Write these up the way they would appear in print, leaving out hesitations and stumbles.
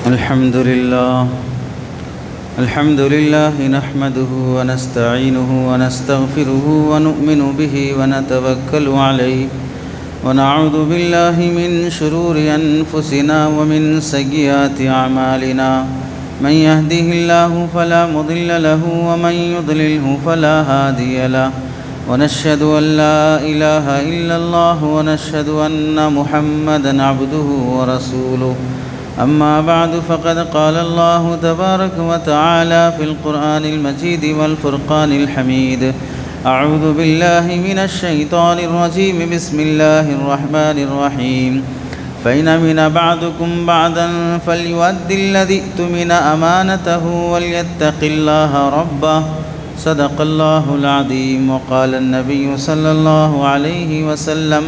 الحمد لله نحمده ونستعينه ونستغفره ونؤمن به ونتوكل عليه ونعوذ بالله من شرور أنفسنا ومن سيئات أعمالنا من يهده الله فلا مضل له ومن يضلله فلا هادي له ونشهد أن لا إله إلا الله ونشهد أن محمدًا عبده ورسوله أما بعد فقد قال الله تبارك وتعالى في القرآن المجيد والفرقان الحميد أعوذ بالله من الشيطان الرجيم بسم الله الرحمن الرحيم فإن أمن بعضكم بعضا فليؤد الذي اؤتمن أمانته وليتق الله ربه صدق الله العظيم وقال النبي صلى الله عليه وسلم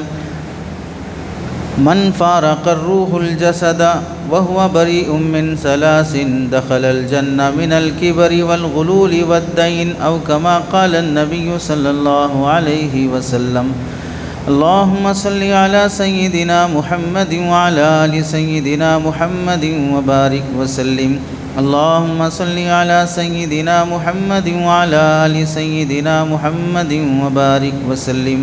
من فارق الروح الجسد وهو بريء من ثلاث دخل الجنة من الكبر والغلول والدين أو كما قال النبي صلى الله عليه وسلم اللهم صل على سيدنا محمد وعلى آل سيدنا محمد وبارك وسلم اللهم صل على سيدنا محمد وعلى آل سيدنا محمد وبارك وسلم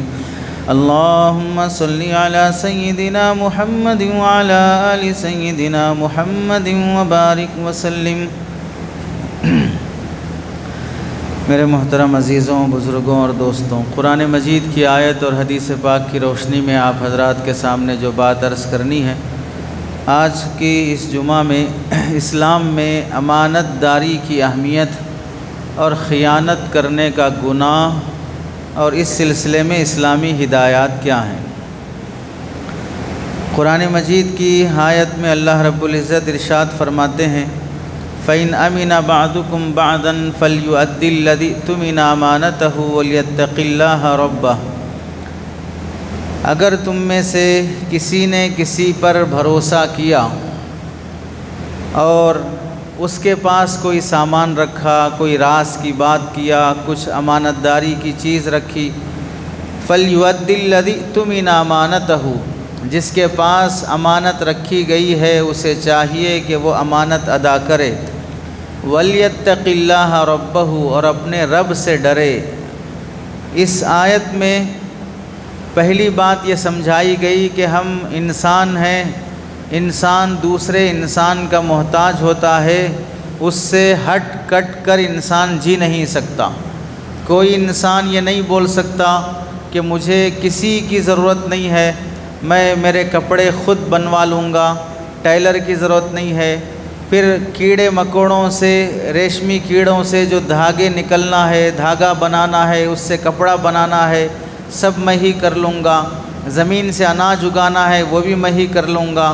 اللهم صل على سيدنا محمد وعلى آل سيدنا محمد وبارك وسلم۔ میرے محترم عزیزوں، بزرگوں اور دوستوں، قرآن مجید کی آیت اور حدیث پاک کی روشنی میں آپ حضرات کے سامنے جو بات عرض کرنی ہے، آج کی اس جمعہ میں اسلام میں امانت داری کی اہمیت اور خیانت کرنے کا گناہ اور اس سلسلے میں اسلامی ہدایات کیا ہیں۔ قرآن مجید کی آیت میں اللہ رب العزت ارشاد فرماتے ہیں فَإِنْ أَمِنَ بَعْضُكُمْ بَعْضًا فَلْيُؤَدِّ الَّذِي اؤْتُمِنَ أَمَانَتَهُ وَلْيَتَّقِ اللَّهَ رَبَّهُ۔ اگر تم میں سے کسی نے کسی پر بھروسہ کیا اور اس کے پاس کوئی سامان رکھا، کوئی راز کی بات کیا، کچھ امانت داری کی چیز رکھی، فَلْيُؤَدِّ الَّذِي اؤْتُمِنَ أَمَانَتَهُ، جس کے پاس امانت رکھی گئی ہے اسے چاہیے کہ وہ امانت ادا کرے، وَلْيَتَّقِ اللَّهَ رَبَّهُ، اور اپنے رب سے ڈرے۔ اس آیت میں پہلی بات یہ سمجھائی گئی کہ ہم انسان ہیں، انسان دوسرے انسان کا محتاج ہوتا ہے، اس سے ہٹ کٹ کر انسان جی نہیں سکتا۔ کوئی انسان یہ نہیں بول سکتا کہ مجھے کسی کی ضرورت نہیں ہے، میں میرے کپڑے خود بنوا لوں گا، ٹیلر کی ضرورت نہیں ہے، پھر کیڑے مکوڑوں سے، ریشمی کیڑوں سے جو دھاگے نکلنا ہے، دھاگا بنانا ہے، اس سے کپڑا بنانا ہے، سب میں ہی کر لوں گا، زمین سے اناج اگانا ہے وہ بھی میں ہی کر لوں گا،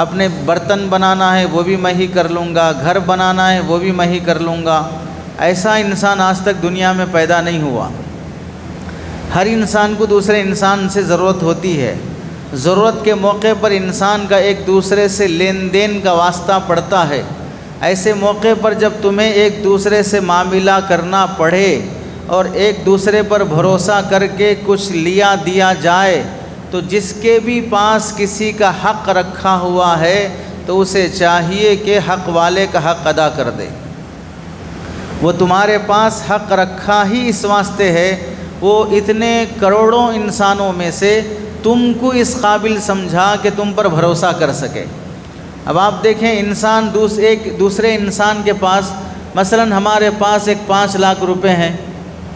اپنے برتن بنانا ہے وہ بھی میں ہی کر لوں گا، گھر بنانا ہے وہ بھی میں ہی کر لوں گا۔ ایسا انسان آج تک دنیا میں پیدا نہیں ہوا۔ ہر انسان کو دوسرے انسان سے ضرورت ہوتی ہے، ضرورت کے موقع پر انسان کا ایک دوسرے سے لین دین کا واسطہ پڑتا ہے۔ ایسے موقع پر جب تمہیں ایک دوسرے سے معاملہ کرنا پڑے اور ایک دوسرے پر بھروسہ کر کے کچھ لیا دیا جائے تو جس کے بھی پاس کسی کا حق رکھا ہوا ہے تو اسے چاہیے کہ حق والے کا حق ادا کر دے۔ وہ تمہارے پاس حق رکھا ہی اس واسطے ہے، وہ اتنے کروڑوں انسانوں میں سے تم کو اس قابل سمجھا کہ تم پر بھروسہ کر سکے۔ اب آپ دیکھیں، انسان ایک دوسرے انسان کے پاس، مثلا ہمارے پاس ایک 5 لاکھ روپے ہیں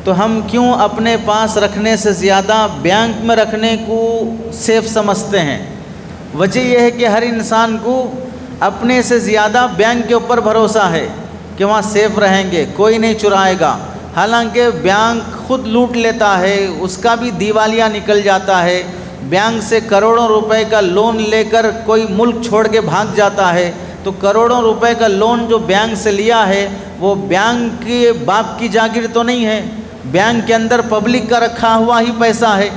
تو ہم کیوں اپنے پاس رکھنے سے زیادہ بینک میں رکھنے کو سیف سمجھتے ہیں؟ وجہ یہ ہے کہ ہر انسان کو اپنے سے زیادہ بینک کے اوپر بھروسہ ہے کہ وہاں سیف رہیں گے، کوئی نہیں چرائے گا۔ حالانکہ بینک خود لوٹ لیتا ہے، اس کا بھی دیوالیہ نکل جاتا ہے، بینک سے کروڑوں روپے کا لون لے کر کوئی ملک چھوڑ کے بھاگ جاتا ہے، تو کروڑوں روپے کا لون جو بینک سے لیا ہے وہ بینک کے باپ کی جاگیر تو نہیں ہے، بینک کے اندر پبلک کا رکھا ہوا ہی پیسہ ہے۔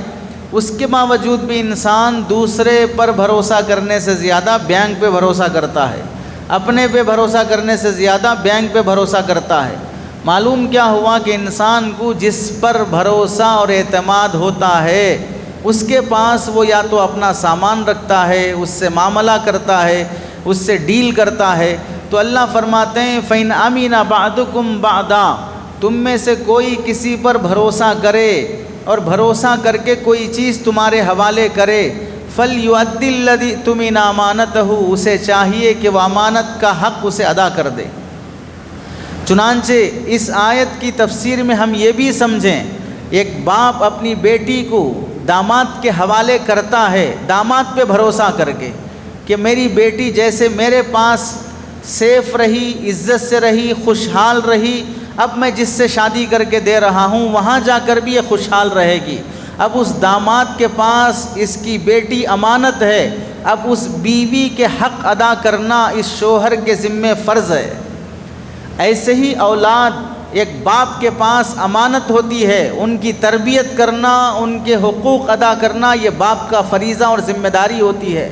اس کے باوجود بھی انسان دوسرے پر بھروسہ کرنے سے زیادہ بینک پہ بھروسہ کرتا ہے، اپنے پہ بھروسہ کرنے سے زیادہ بینک پہ بھروسہ کرتا ہے۔ معلوم کیا ہوا کہ انسان کو جس پر بھروسہ اور اعتماد ہوتا ہے اس کے پاس وہ یا تو اپنا سامان رکھتا ہے، اس سے معاملہ کرتا ہے، اس سے ڈیل کرتا ہے، تو اللہ فرماتے ہیں فَإِنْ أَمِنَ بَعْضُكُمْ بَعْضًا، تم میں سے کوئی کسی پر بھروسہ کرے اور بھروسہ کر کے کوئی چیز تمہارے حوالے کرے، فَلْيُؤَدِّ الَّذِي اؤْتُمِنَ أَمَانَتَهُ، اسے چاہیے کہ وہ امانت کا حق اسے ادا کر دے۔ چنانچہ اس آیت کی تفسیر میں ہم یہ بھی سمجھیں، ایک باپ اپنی بیٹی کو داماد کے حوالے کرتا ہے، داماد پہ بھروسہ کر کے کہ میری بیٹی جیسے میرے پاس سیف رہی، عزت سے رہی، خوشحال رہی، اب میں جس سے شادی کر کے دے رہا ہوں وہاں جا کر بھی یہ خوشحال رہے گی۔ اب اس داماد کے پاس اس کی بیٹی امانت ہے، اب اس بیوی کے حق ادا کرنا اس شوہر کے ذمہ فرض ہے۔ ایسے ہی اولاد ایک باپ کے پاس امانت ہوتی ہے، ان کی تربیت کرنا، ان کے حقوق ادا کرنا یہ باپ کا فریضہ اور ذمہ داری ہوتی ہے۔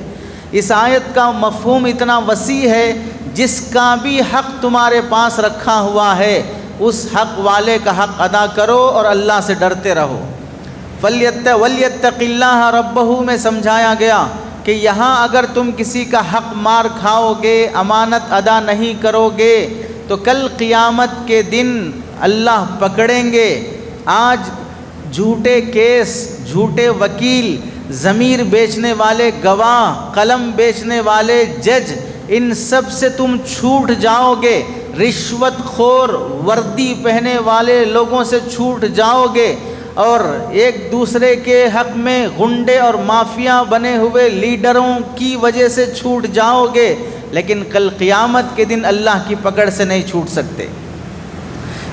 اس آیت کا مفہوم اتنا وسیع ہے، جس کا بھی حق تمہارے پاس رکھا ہوا ہے اس حق والے کا حق ادا کرو اور اللہ سے ڈرتے رہو۔ وَلْيَتَّقِ اللَّهَ رَبَّهُ میں سمجھایا گیا کہ یہاں اگر تم کسی کا حق مار کھاؤ گے، امانت ادا نہیں کرو گے، تو کل قیامت کے دن اللہ پکڑیں گے۔ آج جھوٹے کیس، جھوٹے وکیل، ضمیر بیچنے والے گواہ، قلم بیچنے والے جج، ان سب سے تم چھوٹ جاؤ گے، رشوت خور وردی پہنے والے لوگوں سے چھوٹ جاؤ گے، اور ایک دوسرے کے حق میں غنڈے اور مافیا بنے ہوئے لیڈروں کی وجہ سے چھوٹ جاؤ گے، لیکن کل قیامت کے دن اللہ کی پکڑ سے نہیں چھوٹ سکتے۔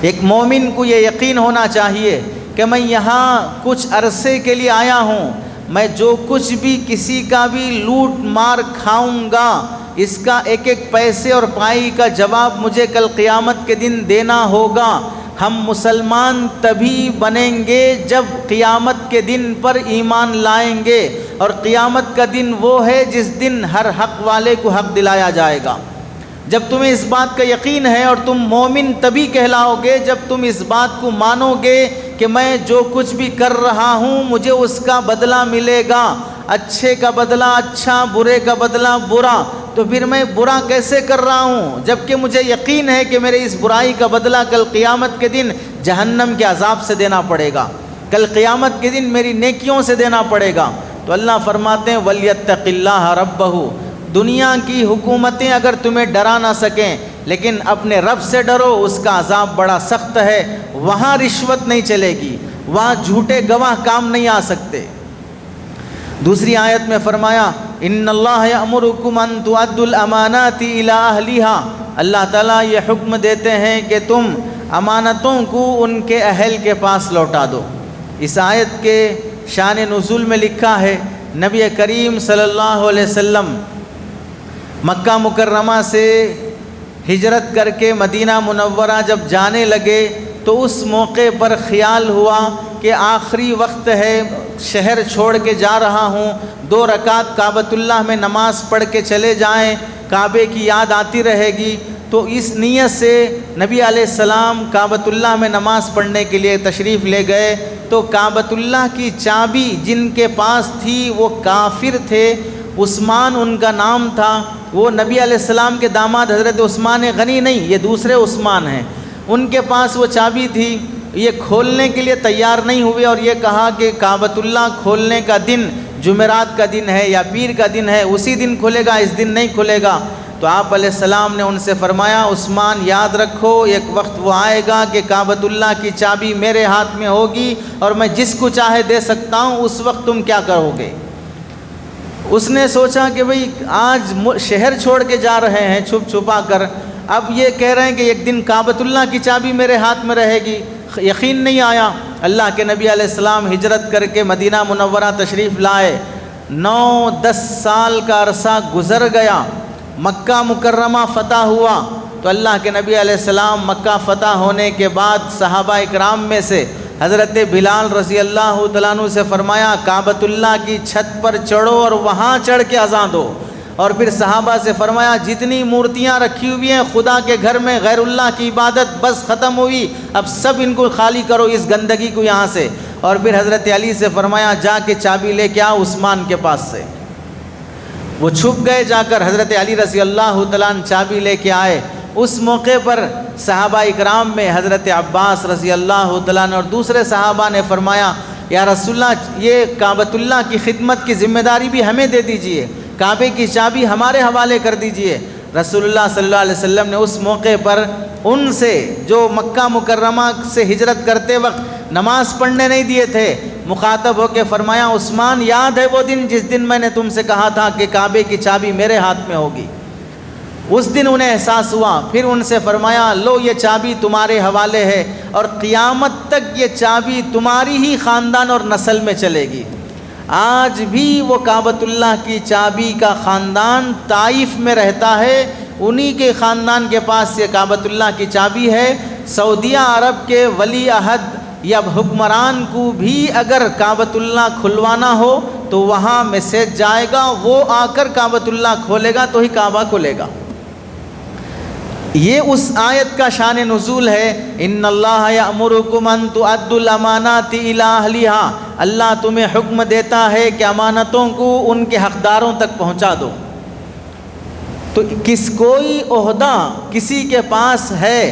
ایک مومن کو یہ یقین ہونا چاہیے کہ میں یہاں کچھ عرصے کے لیے آیا ہوں، میں جو کچھ بھی کسی کا بھی لوٹ مار کھاؤں گا، اس کا ایک ایک پیسے اور پائی کا جواب مجھے کل قیامت کے دن دینا ہوگا۔ ہم مسلمان تبھی بنیں گے جب قیامت کے دن پر ایمان لائیں گے، اور قیامت کا دن وہ ہے جس دن ہر حق والے کو حق دلایا جائے گا۔ جب تمہیں اس بات کا یقین ہے، اور تم مومن تبھی کہلاؤ گے جب تم اس بات کو مانو گے کہ میں جو کچھ بھی کر رہا ہوں مجھے اس کا بدلہ ملے گا، اچھے کا بدلہ اچھا، برے کا بدلہ برا، تو پھر میں برا کیسے کر رہا ہوں جبکہ مجھے یقین ہے کہ میرے اس برائی کا بدلہ کل قیامت کے دن جہنم کے عذاب سے دینا پڑے گا، کل قیامت کے دن میری نیکیوں سے دینا پڑے گا۔ تو اللہ فرماتے ہیں وَلْيَتَّقِ اللَّهَ رَبَّهُ، دنیا کی حکومتیں اگر تمہیں ڈرا نہ سکیں لیکن اپنے رب سے ڈرو، اس کا عذاب بڑا سخت ہے، وہاں رشوت نہیں چلے گی، وہاں جھوٹے گواہ کام نہیں آ سکتے۔ دوسری آیت میں فرمایا ان اللہ یأمرکم ان تؤدوا الامانات الی اہلھا، اللہ تعالیٰ یہ حکم دیتے ہیں کہ تم امانتوں کو ان کے اہل کے پاس لوٹا دو۔ اس آیت کے شان نزول میں لکھا ہے نبی کریم صلی اللہ علیہ وسلم مکہ مکرمہ سے ہجرت کر کے مدینہ منورہ جب جانے لگے تو اس موقع پر خیال ہوا کہ آخری وقت ہے، شہر چھوڑ کے جا رہا ہوں، 2 رکعت کعبۃ اللہ میں نماز پڑھ کے چلے جائیں، کعبے کی یاد آتی رہے گی۔ تو اس نیت سے نبی علیہ السلام کعبۃ اللہ میں نماز پڑھنے کے لیے تشریف لے گئے، تو کعبۃ اللہ کی چابی جن کے پاس تھی وہ کافر تھے، عثمان ان کا نام تھا، وہ نبی علیہ السلام کے داماد حضرت عثمان غنی نہیں، یہ دوسرے عثمان ہیں، ان کے پاس وہ چابی تھی، یہ کھولنے کے لیے تیار نہیں ہوئے اور یہ کہا کہ کعبۃ اللہ کھولنے کا دن جمعرات کا دن ہے یا پیر کا دن ہے، اسی دن کھلے گا، اس دن نہیں کھلے گا۔ تو آپ علیہ السلام نے ان سے فرمایا عثمان یاد رکھو ایک وقت وہ آئے گا کہ کعبۃ اللہ کی چابی میرے ہاتھ میں ہوگی اور میں جس کو چاہے دے سکتا ہوں، اس وقت تم کیا کرو گے؟ اس نے سوچا کہ بھئی آج شہر چھوڑ کے جا رہے ہیں چھپ چھپا کر، اب یہ کہہ رہے ہیں کہ ایک دن کعبۃ اللہ کی چابی میرے ہاتھ میں رہے گی، یقین نہیں آیا۔ اللہ کے نبی علیہ السلام ہجرت کر کے مدینہ منورہ تشریف لائے، 9-10 سال کا عرصہ گزر گیا، مکہ مکرمہ فتح ہوا۔ تو اللہ کے نبی علیہ السلام مکہ فتح ہونے کے بعد صحابہ اکرام میں سے حضرت بلال رضی اللہ تعالیٰ عنہ سے فرمایا کعبۃ اللہ کی چھت پر چڑھو اور وہاں چڑھ کے اذان دو، اور پھر صحابہ سے فرمایا جتنی مورتیاں رکھی ہوئی ہیں خدا کے گھر میں غیر اللہ کی عبادت بس ختم ہوئی، اب سب ان کو خالی کرو اس گندگی کو یہاں سے، اور پھر حضرت علی سے فرمایا جا کے چابی لے کے آؤ عثمان کے پاس سے۔ وہ چھپ گئے جا کر، حضرت علی رضی اللہ تعالیٰ عنہ چابی لے کے آئے۔ اس موقع پر صحابہ اکرام میں حضرت عباس رضی اللہ تعالیٰ عنہ اور دوسرے صحابہ نے فرمایا یا رسول اللہ یہ کعبۃ اللہ کی خدمت کی ذمہ داری بھی ہمیں دے دیجئے، کعبے کی چابی ہمارے حوالے کر دیجئے۔ رسول اللہ صلی اللہ علیہ وسلم نے اس موقع پر ان سے جو مکہ مکرمہ سے ہجرت کرتے وقت نماز پڑھنے نہیں دیے تھے، مخاطب ہو کے فرمایا عثمان یاد ہے وہ دن جس دن میں نے تم سے کہا تھا کہ کعبے کی چابی میرے ہاتھ میں ہوگی؟ اس دن انہیں احساس ہوا، پھر ان سے فرمایا لو یہ چابی تمہارے حوالے ہے اور قیامت تک یہ چابی تمہاری ہی خاندان اور نسل میں چلے گی۔ آج بھی وہ کعبۃ اللہ کی چابی کا خاندان طائف میں رہتا ہے، انہی کے خاندان کے پاس یہ کعبۃ اللہ کی چابی ہے۔ سعودیہ عرب کے ولی عہد یا حکمران کو بھی اگر کعبۃ اللہ کھلوانا ہو تو وہاں میسیج جائے گا، وہ آ کر کعبۃ اللہ کھولے گا تو ہی کعبہ کھلے گا۔ یہ اس آیت کا شان نزول ہے، ان اللہ یأمرکم ان تؤدوا الامانات الی اہلھا، اللہ تمہیں حکم دیتا ہے کہ امانتوں کو ان کے حقداروں تک پہنچا دو۔ تو کوئی عہدہ کسی کے پاس ہے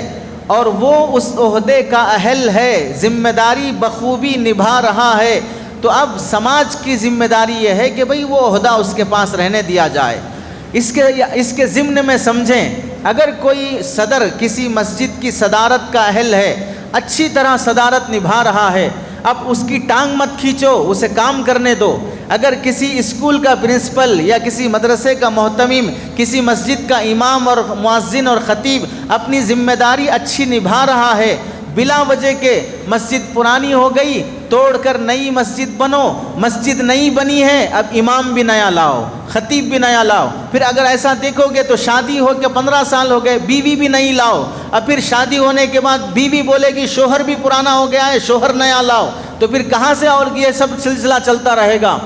اور وہ اس عہدے کا اہل ہے، ذمہ داری بخوبی نبھا رہا ہے، تو اب سماج کی ذمہ داری یہ ہے کہ بھئی وہ عہدہ اس کے پاس رہنے دیا جائے۔ اس کے ضمن میں سمجھیں، اگر کوئی صدر کسی مسجد کی صدارت کا اہل ہے، اچھی طرح صدارت نبھا رہا ہے، اب اس کی ٹانگ مت کھینچو، اسے کام کرنے دو۔ اگر کسی اسکول کا پرنسپل یا کسی مدرسے کا محتمم، کسی مسجد کا امام اور مؤذن اور خطیب اپنی ذمہ داری اچھی نبھا رہا ہے، بلا وجہ کے مسجد پرانی ہو گئی توڑ کر نئی مسجد بنو، مسجد نئی بنی ہے اب امام بھی نیا لاؤ، خطیب بھی نیا لاؤ، پھر اگر ایسا دیکھو گے تو شادی ہو کے 15 سال ہو گئے بیوی بھی نئی لاؤ، اب پھر شادی ہونے کے بعد بیوی بولے گی شوہر بھی پرانا ہو گیا ہے شوہر نیا لاؤ، تو پھر کہاں سے اور یہ سب سلسلہ چلتا رہے گا۔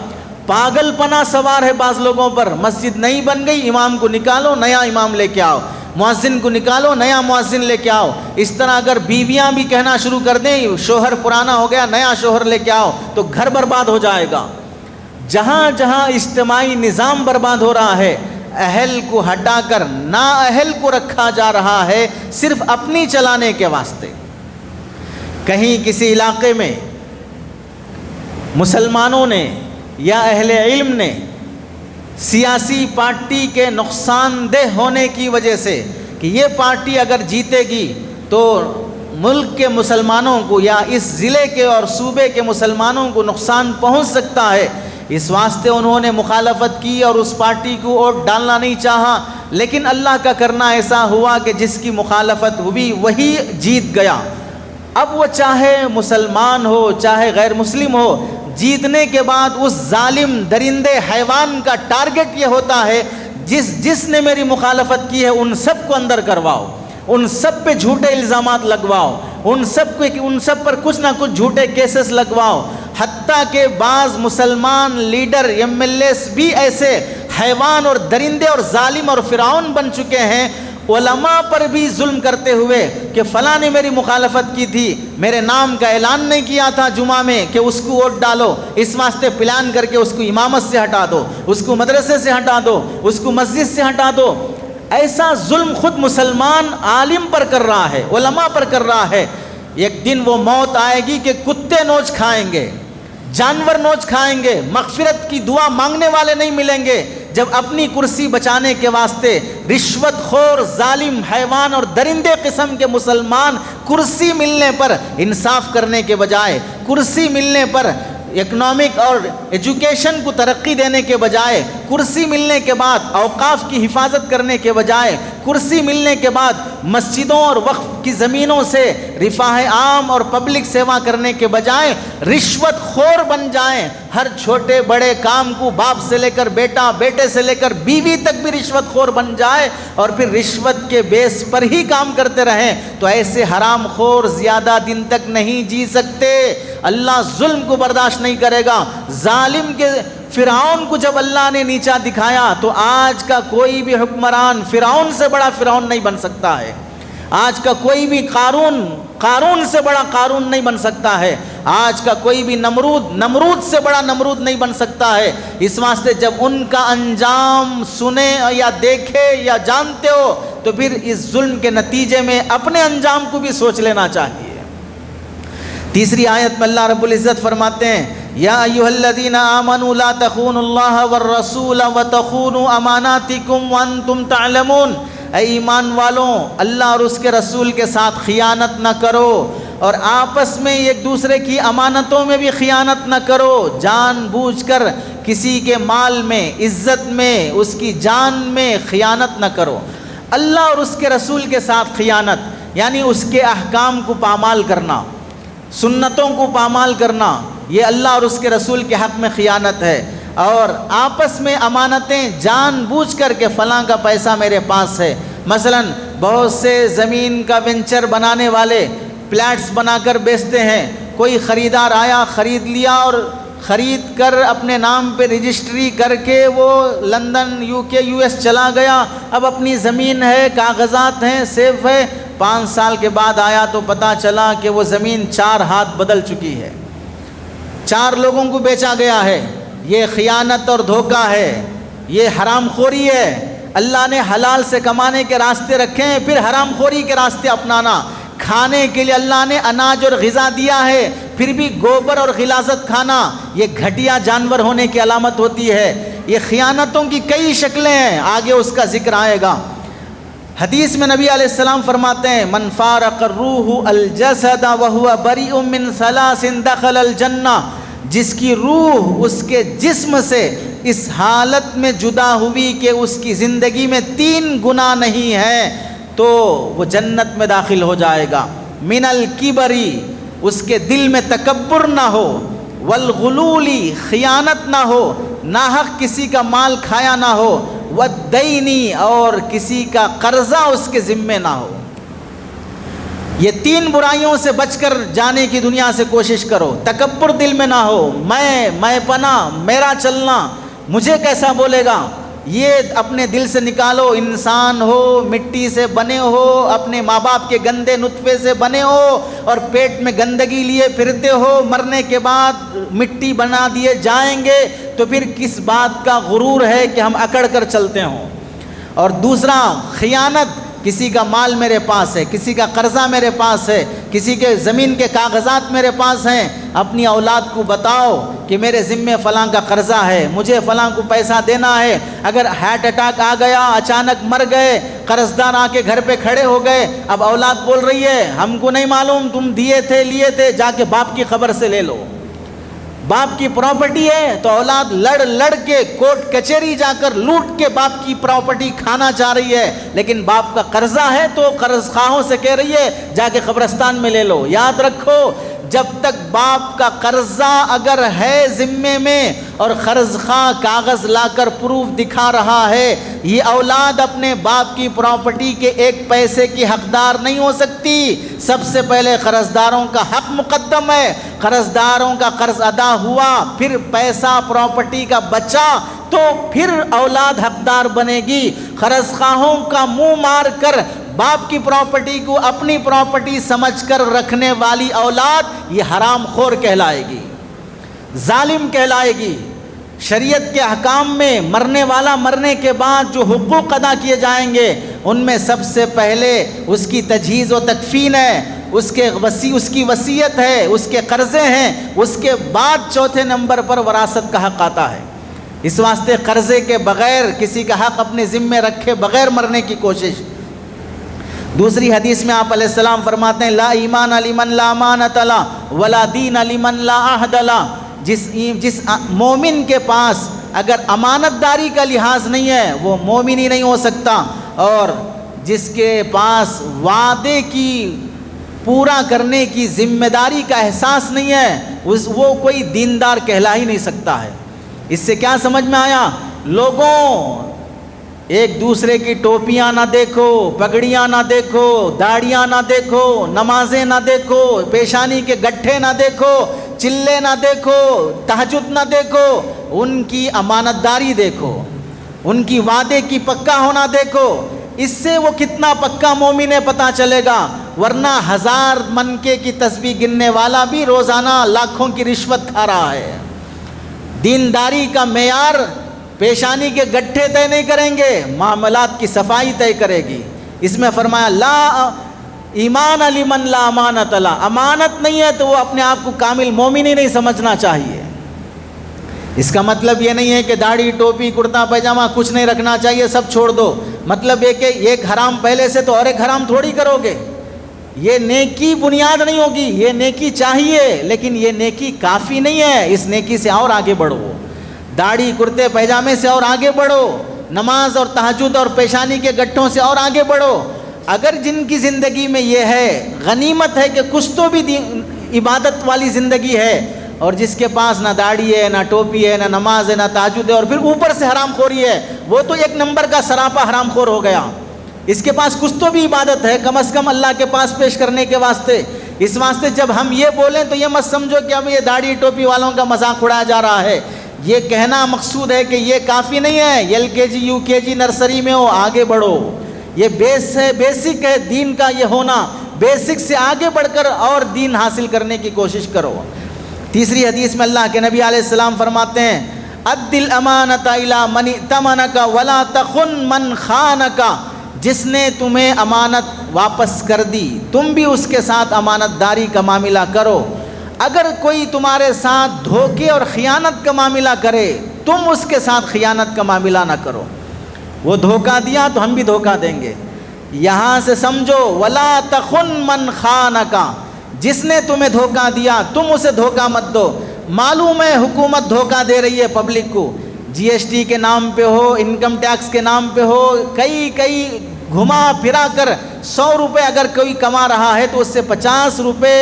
پاگل پنا سوار ہے بعض لوگوں پر، مسجد نئی بن گئی امام کو نکالو نیا امام لے کے آؤ، مؤذن کو نکالو نیا مؤذن لے کے آؤ۔ اس طرح اگر بیویاں بھی کہنا شروع کر دیں شوہر پرانا ہو گیا نیا شوہر لے کے آؤ تو گھر برباد ہو جائے گا۔ جہاں جہاں اجتماعی نظام برباد ہو رہا ہے، اہل کو ہٹا کر نااہل کو رکھا جا رہا ہے صرف اپنی چلانے کے واسطے۔ کہیں کسی علاقے میں مسلمانوں نے یا اہل علم نے سیاسی پارٹی کے نقصان دہ ہونے کی وجہ سے کہ یہ پارٹی اگر جیتے گی تو ملک کے مسلمانوں کو یا اس ضلع کے اور صوبے کے مسلمانوں کو نقصان پہنچ سکتا ہے، اس واسطے انہوں نے مخالفت کی اور اس پارٹی کو ووٹ ڈالنا نہیں چاہا، لیکن اللہ کا کرنا ایسا ہوا کہ جس کی مخالفت ہوئی وہی جیت گیا۔ اب وہ چاہے مسلمان ہو چاہے غیر مسلم ہو، جیتنے کے بعد اس ظالم درندے حیوان کا ٹارگٹ یہ ہوتا ہے جس نے میری مخالفت کی ہے ان سب کو اندر کرواؤ، ان سب پہ جھوٹے الزامات لگواؤ، ان سب پر کچھ نہ کچھ جھوٹے کیسز لگواؤ۔ حتیٰ کہ بعض مسلمان لیڈر MLAs بھی ایسے حیوان اور درندے اور ظالم اور فرعون بن چکے ہیں، علماء پر بھی ظلم کرتے ہوئے کہ فلاں نے میری مخالفت کی تھی، میرے نام کا اعلان نہیں کیا تھا جمعہ میں کہ اس کو ووٹ ڈالو، اس واسطے پلان کر کے اس کو امامت سے ہٹا دو، اس کو مدرسے سے ہٹا دو، اس کو مسجد سے ہٹا دو۔ ایسا ظلم خود مسلمان عالم پر کر رہا ہے، علماء پر کر رہا ہے۔ ایک دن وہ موت آئے گی کہ کتے نوچ کھائیں گے، جانور نوچ کھائیں گے، مغفرت کی دعا مانگنے والے نہیں ملیں گے، جب اپنی کرسی بچانے کے واسطے رشوت خور ظالم حیوان اور درندے قسم کے مسلمان کرسی ملنے پر انصاف کرنے کے بجائے، کرسی ملنے پر اکنامک اور ایجوکیشن کو ترقی دینے کے بجائے، کرسی ملنے کے بعد اوقاف کی حفاظت کرنے کے بجائے، کرسی ملنے کے بعد مسجدوں اور وقف کی زمینوں سے رفاہ عام اور پبلک سیوا کرنے کے بجائے رشوت خور بن جائیں، ہر چھوٹے بڑے کام کو باپ سے لے کر بیٹا، بیٹے سے لے کر بیوی تک بھی رشوت خور بن جائے اور پھر رشوت کے بیس پر ہی کام کرتے رہیں، تو ایسے حرام خور زیادہ دن تک نہیں جی سکتے۔ اللہ ظلم کو برداشت نہیں کرے گا۔ ظالم کے فرعون کو جب اللہ نے نیچا دکھایا تو آج کا کوئی بھی حکمران فرعون سے بڑا فرعون نہیں بن سکتا ہے، آج کا کوئی بھی قارون سے بڑا قارون نہیں بن سکتا ہے۔ آج کا کوئی بھی نمرود سے بڑا نمرود نہیں بن سکتا ہے۔ اس واسطے جب ان کا انجام سنے یا دیکھے یا جانتے ہو تو پھر اس ظلم کے نتیجے میں اپنے انجام کو بھی سوچ لینا چاہیے۔ تیسری آیت میں اللہ رب العزت فرماتے ہیں یا ایھا الذین آمنوا لا تخونوا اللہ والرسول وتخونوا اماناتکم وانتم تعلمون، اے ایمان والوں اللہ اور اس کے رسول کے ساتھ خیانت نہ کرو اور آپس میں ایک دوسرے کی امانتوں میں بھی خیانت نہ کرو، جان بوجھ کر کسی کے مال میں، عزت میں، اس کی جان میں خیانت نہ کرو۔ اللہ اور اس کے رسول کے ساتھ خیانت یعنی اس کے احکام کو پامال کرنا، سنتوں کو پامال کرنا، یہ اللہ اور اس کے رسول کے حق میں خیانت ہے۔ اور آپس میں امانتیں جان بوجھ کر کے فلاں کا پیسہ میرے پاس ہے، مثلا بہت سے زمین کا وینچر بنانے والے پلاٹس بنا کر بیچتے ہیں، کوئی خریدار آیا خرید لیا اور خرید کر اپنے نام پہ رجسٹری کر کے وہ لندن UK US چلا گیا، اب اپنی زمین ہے، کاغذات ہیں، سیف ہے، 5 سال کے بعد آیا تو پتہ چلا کہ وہ زمین 4 ہاتھ بدل چکی ہے، 4 لوگوں کو بیچا گیا ہے۔ یہ خیانت اور دھوکہ ہے، یہ حرام خوری ہے۔ اللہ نے حلال سے کمانے کے راستے رکھے ہیں، پھر حرام خوری کے راستے اپنانا۔ کھانے کے لیے اللہ نے اناج اور غذا دیا ہے، پھر بھی گوبر اور غلاظت کھانا یہ گھٹیا جانور ہونے کی علامت ہوتی ہے۔ یہ خیانتوں کی کئی شکلیں ہیں، آگے اس کا ذکر آئے گا۔ حدیث میں نبی علیہ السلام فرماتے ہیں من فارق الروح الجسد وهو بریء من 3 دخل الجنہ، جس کی روح اس کے جسم سے اس حالت میں جدا ہوئی کہ اس کی زندگی میں 3 گناہ نہیں ہے تو وہ جنت میں داخل ہو جائے گا۔ من الکبری، اس کے دل میں تکبر نہ ہو، والغلولی، خیانت نہ ہو، ناحق کسی کا مال کھایا نہ ہو، والدینی، اور کسی کا قرضہ اس کے ذمے نہ ہو۔ یہ 3 برائیوں سے بچ کر جانے کی دنیا سے کوشش کرو۔ تکبر دل میں نہ ہو، میں پنا، میرا چلنا، مجھے کیسا بولے گا، یہ اپنے دل سے نکالو۔ انسان ہو، مٹی سے بنے ہو، اپنے ماں باپ کے گندے نطفے سے بنے ہو اور پیٹ میں گندگی لیے پھرتے ہو، مرنے کے بعد مٹی بنا دیے جائیں گے تو پھر کس بات کا غرور ہے کہ ہم اکڑ کر چلتے ہوں۔ اور دوسرا خیانت، کسی کا مال میرے پاس ہے، کسی کا قرضہ میرے پاس ہے، کسی کے زمین کے کاغذات میرے پاس ہیں، اپنی اولاد کو بتاؤ کہ میرے ذمے فلاں کا قرضہ ہے، مجھے فلاں کو پیسہ دینا ہے، اگر ہارٹ اٹیک آ گیا، اچانک مر گئے، قرض دار آ کے گھر پہ کھڑے ہو گئے، اب اولاد بول رہی ہے ہم کو نہیں معلوم، تم دیے تھے لیے تھے، جا کے باپ کی خبر سے لے لو۔ باپ کی پراپرٹی ہے تو اولاد لڑ کے کورٹ کچہری جا کر لوٹ کے باپ کی پراپرٹی کھانا چاہ رہی ہے، لیکن باپ کا قرضہ ہے تو قرض خواہوں سے کہہ رہی ہے جا کے قبرستان میں لے لو۔ یاد رکھو جب تک باپ کا قرضہ اگر ہے ذمے میں اور قرض خواہ کاغذ لا کر پروف دکھا رہا ہے، یہ اولاد اپنے باپ کی پراپرٹی کے 1 پیسے کی حقدار نہیں ہو سکتی۔ سب سے پہلے قرضداروں کا حق مقدم ہے، قرضداروں کا قرض ادا ہوا، پھر پیسہ پراپرٹی کا بچا تو پھر اولاد حقدار بنے گی۔ قرض خواہوں کا منہ مار کر باپ کی پراپرٹی کو اپنی پراپرٹی سمجھ کر رکھنے والی اولاد یہ حرام خور کہلائے گی، ظالم کہلائے گی۔ شریعت کے احکام میں مرنے والا مرنے کے بعد جو حقوق ادا کیے جائیں گے ان میں سب سے پہلے اس کی تجہیز و تکفین ہے، اس کی وصیت ہے، اس کے قرضے ہیں، اس کے بعد 4تھے نمبر پر وراثت کا حق آتا ہے۔ اس واسطے قرضے کے بغیر کسی کا حق اپنے ذمے رکھے بغیر مرنے کی کوشش۔ دوسری حدیث میں آپ علیہ السلام فرماتے ہیں لا ایمان لمن لا امانۃ لہ ولا دین لمن لا عہد لہ، جس مومن کے پاس اگر امانت داری کا لحاظ نہیں ہے وہ مومن ہی نہیں ہو سکتا، اور جس کے پاس وعدے کی پورا کرنے کی ذمہ داری کا احساس نہیں ہے وہ کوئی دیندار کہلا ہی نہیں سکتا ہے۔ اس سے کیا سمجھ میں آیا؟ لوگوں ایک دوسرے کی ٹوپیاں نہ دیکھو، پگڑیاں نہ دیکھو، داڑیاں نہ دیکھو، نمازیں نہ دیکھو، پیشانی کے گٹھے نہ دیکھو، چلے نہ دیکھو، تہجد نہ دیکھو، ان کی امانت داری دیکھو، ان کی وعدے کی پکا ہونا دیکھو۔ اس سے وہ کتنا پکا مومن ہے پتہ چلے گا۔ ورنہ 1000 منکے کی تسبیح گننے والا بھی روزانہ لاکھوں کی رشوت کھا رہا ہے۔ دینداری کا معیار پیشانی کے گٹھے طے نہیں کریں گے، معاملات کی صفائی طے کرے گی۔ اس میں فرمایا لا ایمان لمن لا امانت لا، امانت نہیں ہے تو وہ اپنے آپ کو کامل مومن ہی نہیں سمجھنا چاہیے۔ اس کا مطلب یہ نہیں ہے کہ داڑھی ٹوپی کرتا پائجامہ کچھ نہیں رکھنا چاہیے، سب چھوڑ دو۔ مطلب یہ کہ ایک حرام پہلے سے تو اور ایک حرام تھوڑی کرو گے، یہ نیکی بنیاد نہیں ہوگی۔ یہ نیکی چاہیے لیکن یہ نیکی کافی نہیں ہے، اس نیکی سے اور آگے بڑھو، داڑھی کرتے پائجامے سے اور آگے بڑھو، نماز اور تہجد اور پیشانی کے گٹھوں سے اور آگے بڑھو۔ اگر جن کی زندگی میں یہ ہے، غنیمت ہے کہ کچھ تو بھی عبادت والی زندگی ہے، اور جس کے پاس نہ داڑھی ہے، نہ ٹوپی ہے، نہ نماز ہے، نہ تہجد ہے، اور پھر اوپر سے حرام خوری ہے، وہ تو ایک نمبر کا سراپا حرام خور ہو گیا۔ اس کے پاس کچھ تو بھی عبادت ہے کم از کم اللہ کے پاس پیش کرنے کے واسطے۔ اس واسطے جب ہم یہ بولیں تو یہ مت سمجھو کہ اب یہ داڑھی ٹوپی والوں کا مذاق اڑایا جا رہا ہے۔ یہ کہنا مقصود ہے کہ یہ کافی نہیں ہے، LKG UKG نرسری میں ہو، آگے بڑھو۔ یہ بیس ہے، بیسک ہے دین کا یہ ہونا، بیسک سے آگے بڑھ کر اور دین حاصل کرنے کی کوشش کرو۔ تیسری حدیث میں اللہ کے نبی علیہ السلام فرماتے ہیں ادِ الامانۃ الی من ائتمنک ولا تخن من خانک، جس نے تمہیں امانت واپس کر دی تم بھی اس کے ساتھ امانت داری کا معاملہ کرو۔ اگر کوئی تمہارے ساتھ دھوکے اور خیانت کا معاملہ کرے تم اس کے ساتھ خیانت کا معاملہ نہ کرو۔ وہ دھوکہ دیا تو ہم بھی دھوکہ دیں گے۔ یہاں سے سمجھو ولا تخن من خانک، جس نے تمہیں دھوکہ دیا تم اسے دھوکہ مت دو۔ معلوم ہے حکومت دھوکہ دے رہی ہے پبلک کو، GST کے نام پہ ہو، انکم ٹیکس کے نام پہ ہو، کئی گھما پھرا کر 100 روپے اگر کوئی کما رہا ہے تو اس سے 50 روپے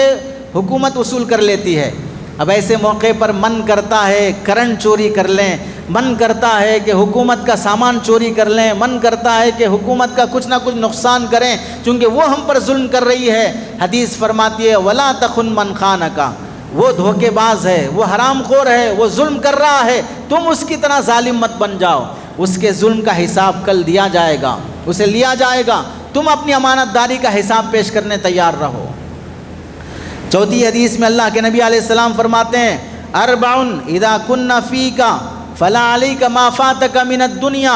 حکومت وصول کر لیتی ہے۔ اب ایسے موقع پر من کرتا ہے کرنٹ چوری کر لیں، من کرتا ہے کہ حکومت کا سامان چوری کر لیں، من کرتا ہے کہ حکومت کا کچھ نہ کچھ نقصان کریں چونکہ وہ ہم پر ظلم کر رہی ہے۔ حدیث فرماتی ہے ولا تخن من خانک، وہ دھوکے باز ہے، وہ حرام خور ہے، وہ ظلم کر رہا ہے، تم اس کی طرح ظالم مت بن جاؤ۔ اس کے ظلم کا حساب کل دیا جائے گا، اسے لیا جائے گا، تم اپنی امانت داری کا حساب پیش کرنے تیار رہو۔ چوتھی حدیث میں اللہ کے نبی علیہ السلام فرماتے ہیں اربع اذا کن فیک فلا علیک ما فاتک من الدنیا،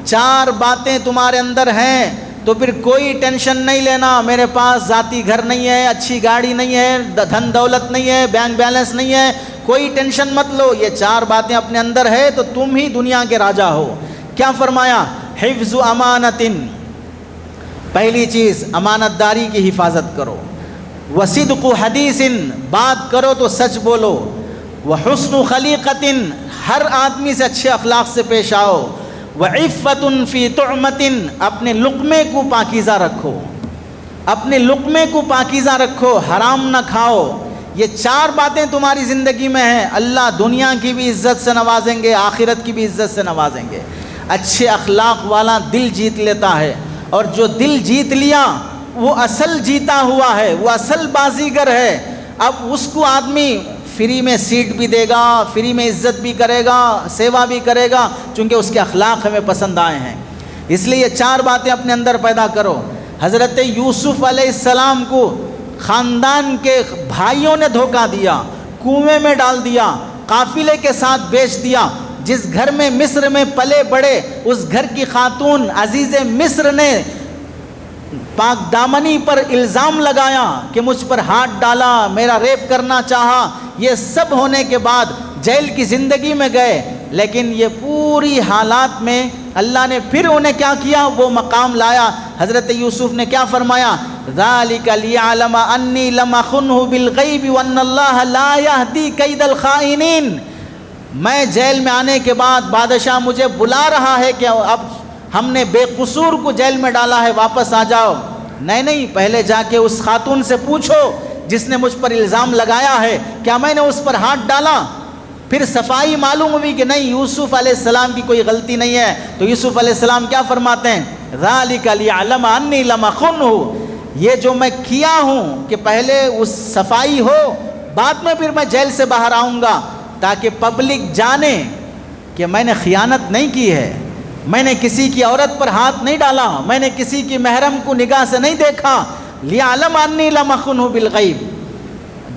4 باتیں تمہارے اندر ہیں تو پھر کوئی ٹینشن نہیں لینا۔ میرے پاس ذاتی گھر نہیں ہے، اچھی گاڑی نہیں ہے، دھن دولت نہیں ہے، بینک بیلنس نہیں ہے، کوئی ٹینشن مت لو۔ یہ 4 باتیں اپنے اندر ہے تو تم ہی دنیا کے راجا ہو۔ کیا فرمایا؟ حفظ امانت، پہلی چیز امانت داری کی حفاظت کرو۔ وصدق حدیث، بات کرو تو سچ بولو۔ وحسن خلیقت، ہر آدمی سے اچھے اخلاق سے پیش آؤ۔ وعفت فی طعمت، اپنے لقمے کو پاکیزہ رکھو، اپنے لقمے کو پاکیزہ رکھو، حرام نہ کھاؤ۔ یہ 4 باتیں تمہاری زندگی میں ہیں، اللہ دنیا کی بھی عزت سے نوازیں گے، آخرت کی بھی عزت سے نوازیں گے۔ اچھے اخلاق والا دل جیت لیتا ہے، اور جو دل جیت لیا وہ اصل جیتا ہوا ہے، وہ اصل بازیگر ہے۔ اب اس کو آدمی فری میں سیٹ بھی دے گا، فری میں عزت بھی کرے گا، سیوا بھی کرے گا، چونکہ اس کے اخلاق ہمیں پسند آئے ہیں۔ اس لیے یہ 4 باتیں اپنے اندر پیدا کرو۔ حضرت یوسف علیہ السلام کو خاندان کے بھائیوں نے دھوکہ دیا، کنویں میں ڈال دیا، قافلے کے ساتھ بیچ دیا۔ جس گھر میں مصر میں پلے بڑے اس گھر کی خاتون عزیز مصر نے پاک دامنی پر الزام لگایا کہ مجھ پر ہاتھ ڈالا، میرا ریپ کرنا چاہا۔ یہ سب ہونے کے بعد جیل کی زندگی میں گئے، لیکن یہ پوری حالات میں اللہ نے پھر انہیں کیا کیا؟ وہ مقام لایا۔ حضرت یوسف نے کیا فرمایا؟ ذَلِكَ لِيَعْلَمَ أَنِّي لَمْ أَخُنْهُ بِالْغَيْبِ وَأَنَّ اللَّهَ لَا يَهْدِي كَيْدَ الْخَائِنِينَ۔ میں جیل میں آنے کے بعد بادشاہ مجھے بلا رہا ہے کہ اب ہم نے بے قصور کو جیل میں ڈالا ہے، واپس آ جاؤ۔ نہیں، پہلے جا کے اس خاتون سے پوچھو جس نے مجھ پر الزام لگایا ہے، کیا میں نے اس پر ہاتھ ڈالا؟ پھر صفائی معلوم ہوئی کہ نہیں، یوسف علیہ السلام کی کوئی غلطی نہیں ہے۔ تو یوسف علیہ السلام کیا فرماتے ہیں؟ ذَلِكَ لِيَعْلَمَ أَنِّي لَمْ أَخُنْهُ، یہ جو میں کیا ہوں کہ پہلے اس صفائی ہو، بعد میں پھر میں جیل سے باہر آؤں گا، تاکہ پبلک جانے کہ میں نے خیانت نہیں کی ہے، میں نے کسی کی عورت پر ہاتھ نہیں ڈالا، میں نے کسی کی محرم کو نگاہ سے نہیں دیکھا، لیعلم انی لم اخنہ بالغیب۔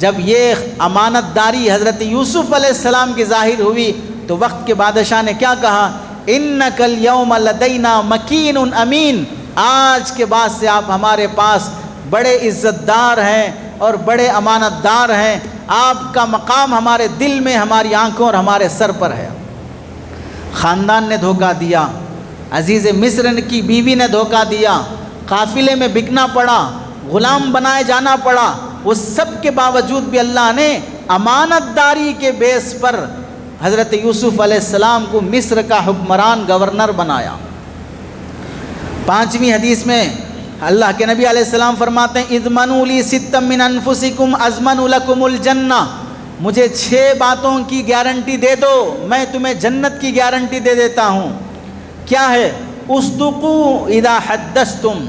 جب یہ امانت داری حضرت یوسف علیہ السلام کی ظاہر ہوئی تو وقت کے بادشاہ نے کیا کہا؟ انک الیوم لدینا مکین امین، آج کے بعد سے آپ ہمارے پاس بڑے عزت دار ہیں اور بڑے امانت دار ہیں، آپ کا مقام ہمارے دل میں، ہماری آنکھوں اور ہمارے سر پر ہے۔ خاندان نے دھوکہ دیا، عزیز مصر کی بیوی نے دھوکہ دیا، قافلے میں بکنا پڑا، غلام بنائے جانا پڑا، اس سب کے باوجود بھی اللہ نے امانت داری کے بیس پر حضرت یوسف علیہ السلام کو مصر کا حکمران، گورنر بنایا۔ 5ویں حدیث میں اللہ کے نبی علیہ السلام فرماتے ہیں اضمنوا لی ستا من انفسکم اضمن لکم الجنہ، مجھے 6 باتوں کی گارنٹی دے دو، میں تمہیں جنت کی گارنٹی دے دیتا ہوں۔ کیا ہے؟ اصدقوا اذا حدثتم،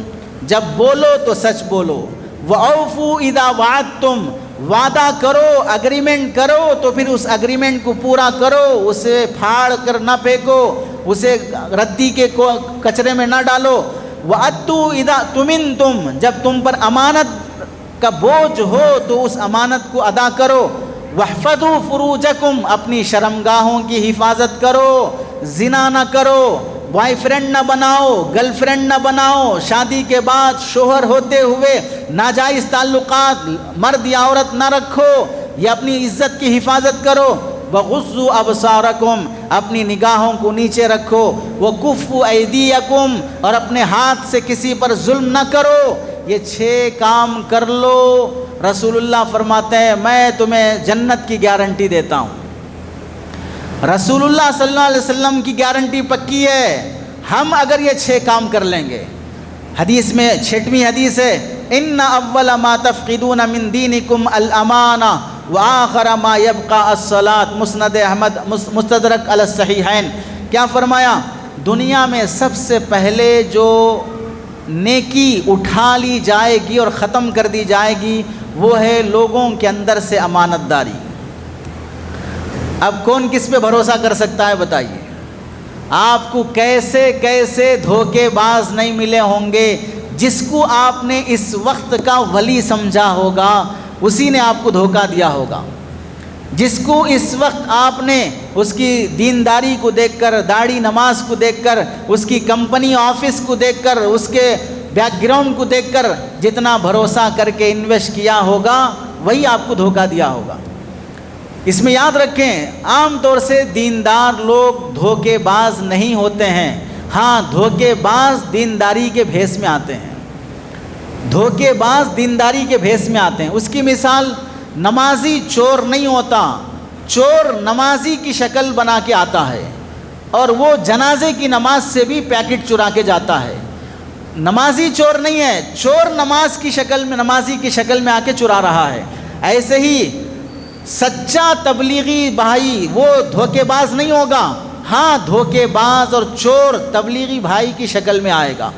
جب بولو تو سچ بولو، وَأَوْفُوا إِذَا وَعَدْتُمْ، وعدہ کرو، اگریمنٹ کرو تو پھر اس اگریمنٹ کو پورا کرو، اسے پھاڑ کر نہ پھینکو، اسے ردی کے کچرے میں نہ ڈالو۔ وَأَدُّوا إِذَا تُمِنْتُمْ، جب تم پر امانت کا بوجھ ہو تو اس امانت کو ادا کرو۔ وَاحْفَظُوا فُرُوجَكُمْ، اپنی شرمگاہوں کی حفاظت کرو، زنا نہ کرو، بوائے فرینڈ نہ بناؤ، گرل فرینڈ نہ بناؤ، شادی کے بعد شوہر ہوتے ہوئے ناجائز تعلقات مرد یا عورت نہ رکھو، یہ اپنی عزت کی حفاظت کرو۔ وَغُضُّوا أَبْصَارَكُمْ، اپنی نگاہوں کو نیچے رکھو۔ وَكُفُّوا أَيْدِيَكُمْ، اور اپنے ہاتھ سے کسی پر ظلم نہ کرو۔ یہ 6 کام کر لو، رسول اللہ فرماتے ہیں میں تمہیں جنت کی گارنٹی دیتا ہوں۔ رسول اللہ صلی اللہ علیہ وسلم کی گارنٹی پکی ہے، ہم اگر یہ 6 کام کر لیں گے۔ حدیث میں 6ویں حدیث ہے ان اول ما تفقدون من دینکم الامانہ وآخر ما یبقى الصلاۃ، مسند احمد مستدرک علی الصحیحین۔ کیا فرمایا؟ دنیا میں سب سے پہلے جو نیکی اٹھا لی جائے گی اور ختم کر دی جائے گی وہ ہے لوگوں کے اندر سے امانت داری۔ اب کون کس پہ بھروسہ کر سکتا ہے بتائیے؟ آپ کو کیسے کیسے دھوکے باز نہیں ملے ہوں گے، جس کو آپ نے اس وقت کا ولی سمجھا ہوگا اسی نے آپ کو دھوکہ دیا ہوگا۔ جس کو اس وقت آپ نے اس کی دینداری کو دیکھ کر، داڑھی نماز کو دیکھ کر، اس کی کمپنی آفس کو دیکھ کر، اس کے بیک گراؤنڈ کو دیکھ کر جتنا بھروسہ کر کے انویسٹ کیا ہوگا وہی آپ کو دھوکہ دیا ہوگا۔ اس میں یاد رکھیں عام طور سے دیندار لوگ دھوکے باز نہیں ہوتے ہیں، ہاں دھوکے باز دینداری کے بھیس میں آتے ہیں، دھوکے باز دینداری کے بھیس میں آتے ہیں۔ اس کی مثال نمازی چور نہیں ہوتا، چور نمازی کی شکل بنا کے آتا ہے اور وہ جنازے کی نماز سے بھی پیکٹ چرا کے جاتا ہے۔ نمازی چور نہیں ہے، چور نماز کی شکل میں، نمازی کی شکل میں آ کے چرا رہا ہے۔ ایسے ہی سچا تبلیغی بھائی وہ دھوکے باز نہیں ہوگا، ہاں دھوکے باز اور چور تبلیغی بھائی کی شکل میں آئے گا،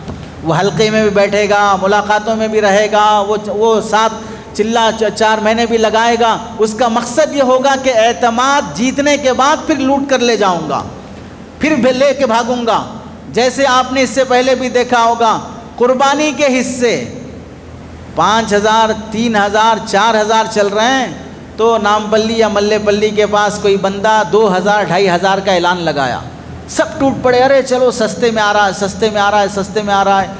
وہ حلقے میں بھی بیٹھے گا، ملاقاتوں میں بھی رہے گا، وہ ساتھ چلا 4 مہینے بھی لگائے گا۔ اس کا مقصد یہ ہوگا کہ اعتماد جیتنے کے بعد پھر لوٹ کر لے جاؤں گا، پھر لے کے بھاگوں گا۔ جیسے آپ نے اس سے پہلے بھی دیکھا ہوگا قربانی کے حصے 5000 3000 4000 چل رہے ہیں تو نام پلی یا ملے پلی کے پاس کوئی بندہ 2000 2500 کا اعلان لگایا، سب ٹوٹ پڑے، ارے چلو سستے میں آ رہا ہے، سستے میں آ رہا ہے، سستے میں آ رہا ہے۔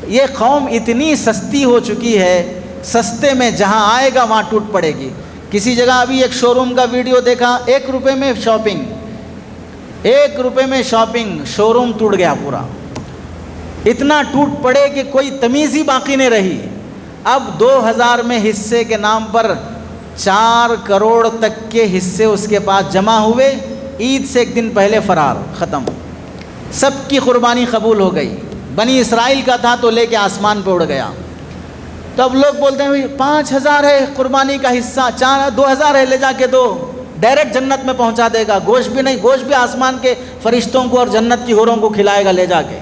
یہ قوم اتنی سستی ہو چکی ہے، سستے میں جہاں آئے گا وہاں ٹوٹ پڑے گی۔ کسی جگہ ابھی ایک شو روم کا ویڈیو دیکھا، 1 روپے میں شاپنگ، 1 روپے میں شاپنگ، شو روم ٹوٹ گیا پورا، اتنا ٹوٹ پڑے کہ کوئی تمیز ہی باقی نہیں رہی۔ اب 2000 میں حصے کے نام پر 4 کروڑ تک کے حصے اس کے پاس جمع ہوئے، عید سے 1 دن پہلے فرار، ختم، سب کی قربانی قبول ہو گئی۔ بنی اسرائیل کا تھا تو لے کے آسمان پہ اڑ گیا۔ تو اب لوگ بولتے ہیں 5000 ہے قربانی کا حصہ، 2000 ہے، لے جا کے دو، ڈائریکٹ جنت میں پہنچا دے گا، گوشت بھی نہیں، گوشت بھی آسمان کے فرشتوں کو اور جنت کی حوروں کو کھلائے گا لے جا کے۔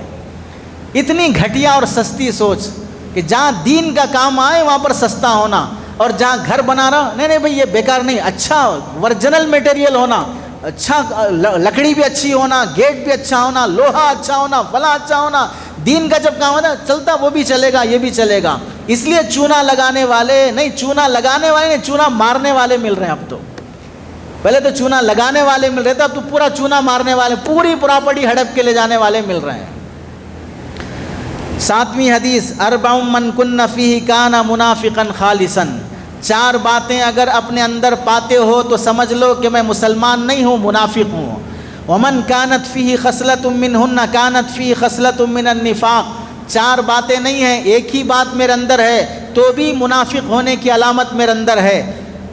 اتنی گھٹیا اور سستی سوچ کہ جہاں دین کا کام آئے وہاں پر سستا ہونا، اور جہاں گھر بنا رہا نہیں بھئی یہ بیکار نہیں، اچھا ورجنل میٹیریل ہونا، اچھا لکڑی بھی اچھی ہونا، گیٹ بھی اچھا ہونا، لوہا اچھا ہونا، فلاں اچھا ہونا، دین کا جب کام ہوتا چلتا وہ بھی چلے گا یہ بھی چلے گا. اس لیے چونا لگانے والے نہیں، چونا لگانے والے نہیں، چونا مارنے والے مل رہے ہیں اب تو. پہلے تو چونا لگانے والے مل رہے تھے، اب تو پورا چونا مارنے والے، پوری پراپرٹی ہڑپ کے لے جانے والے مل رہے ہیں. 7ویں حدیث، اربع من کن فیہ کان منافقا خالصا. 4 باتیں اگر اپنے اندر پاتے ہو تو سمجھ لو کہ میں مسلمان نہیں ہوں، منافق ہوں. ومن کانت فیہ خصلۃ منہن کانت فیہ خصلۃ من النفاق. 4 باتیں نہیں ہیں، ایک ہی بات میرے اندر ہے تو بھی منافق ہونے کی علامت میرے اندر ہے.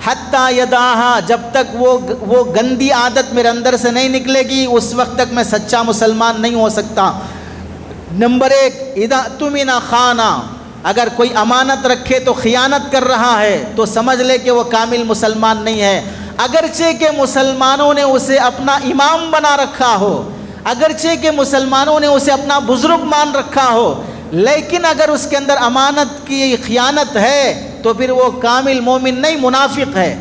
حتی یدعھا، جب تک وہ گندی عادت میرے اندر سے نہیں نکلے گی اس وقت تک میں سچا مسلمان نہیں ہو سکتا. نمبر 1، اذا اؤتمن خان. اگر کوئی امانت رکھے تو خیانت کر رہا ہے تو سمجھ لے کہ وہ کامل مسلمان نہیں ہے. اگرچہ کہ مسلمانوں نے اسے اپنا امام بنا رکھا ہو، اگرچہ کہ مسلمانوں نے اسے اپنا بزرگ مان رکھا ہو، لیکن اگر اس کے اندر امانت کی خیانت ہے تو پھر وہ کامل مومن نہیں، منافق ہے.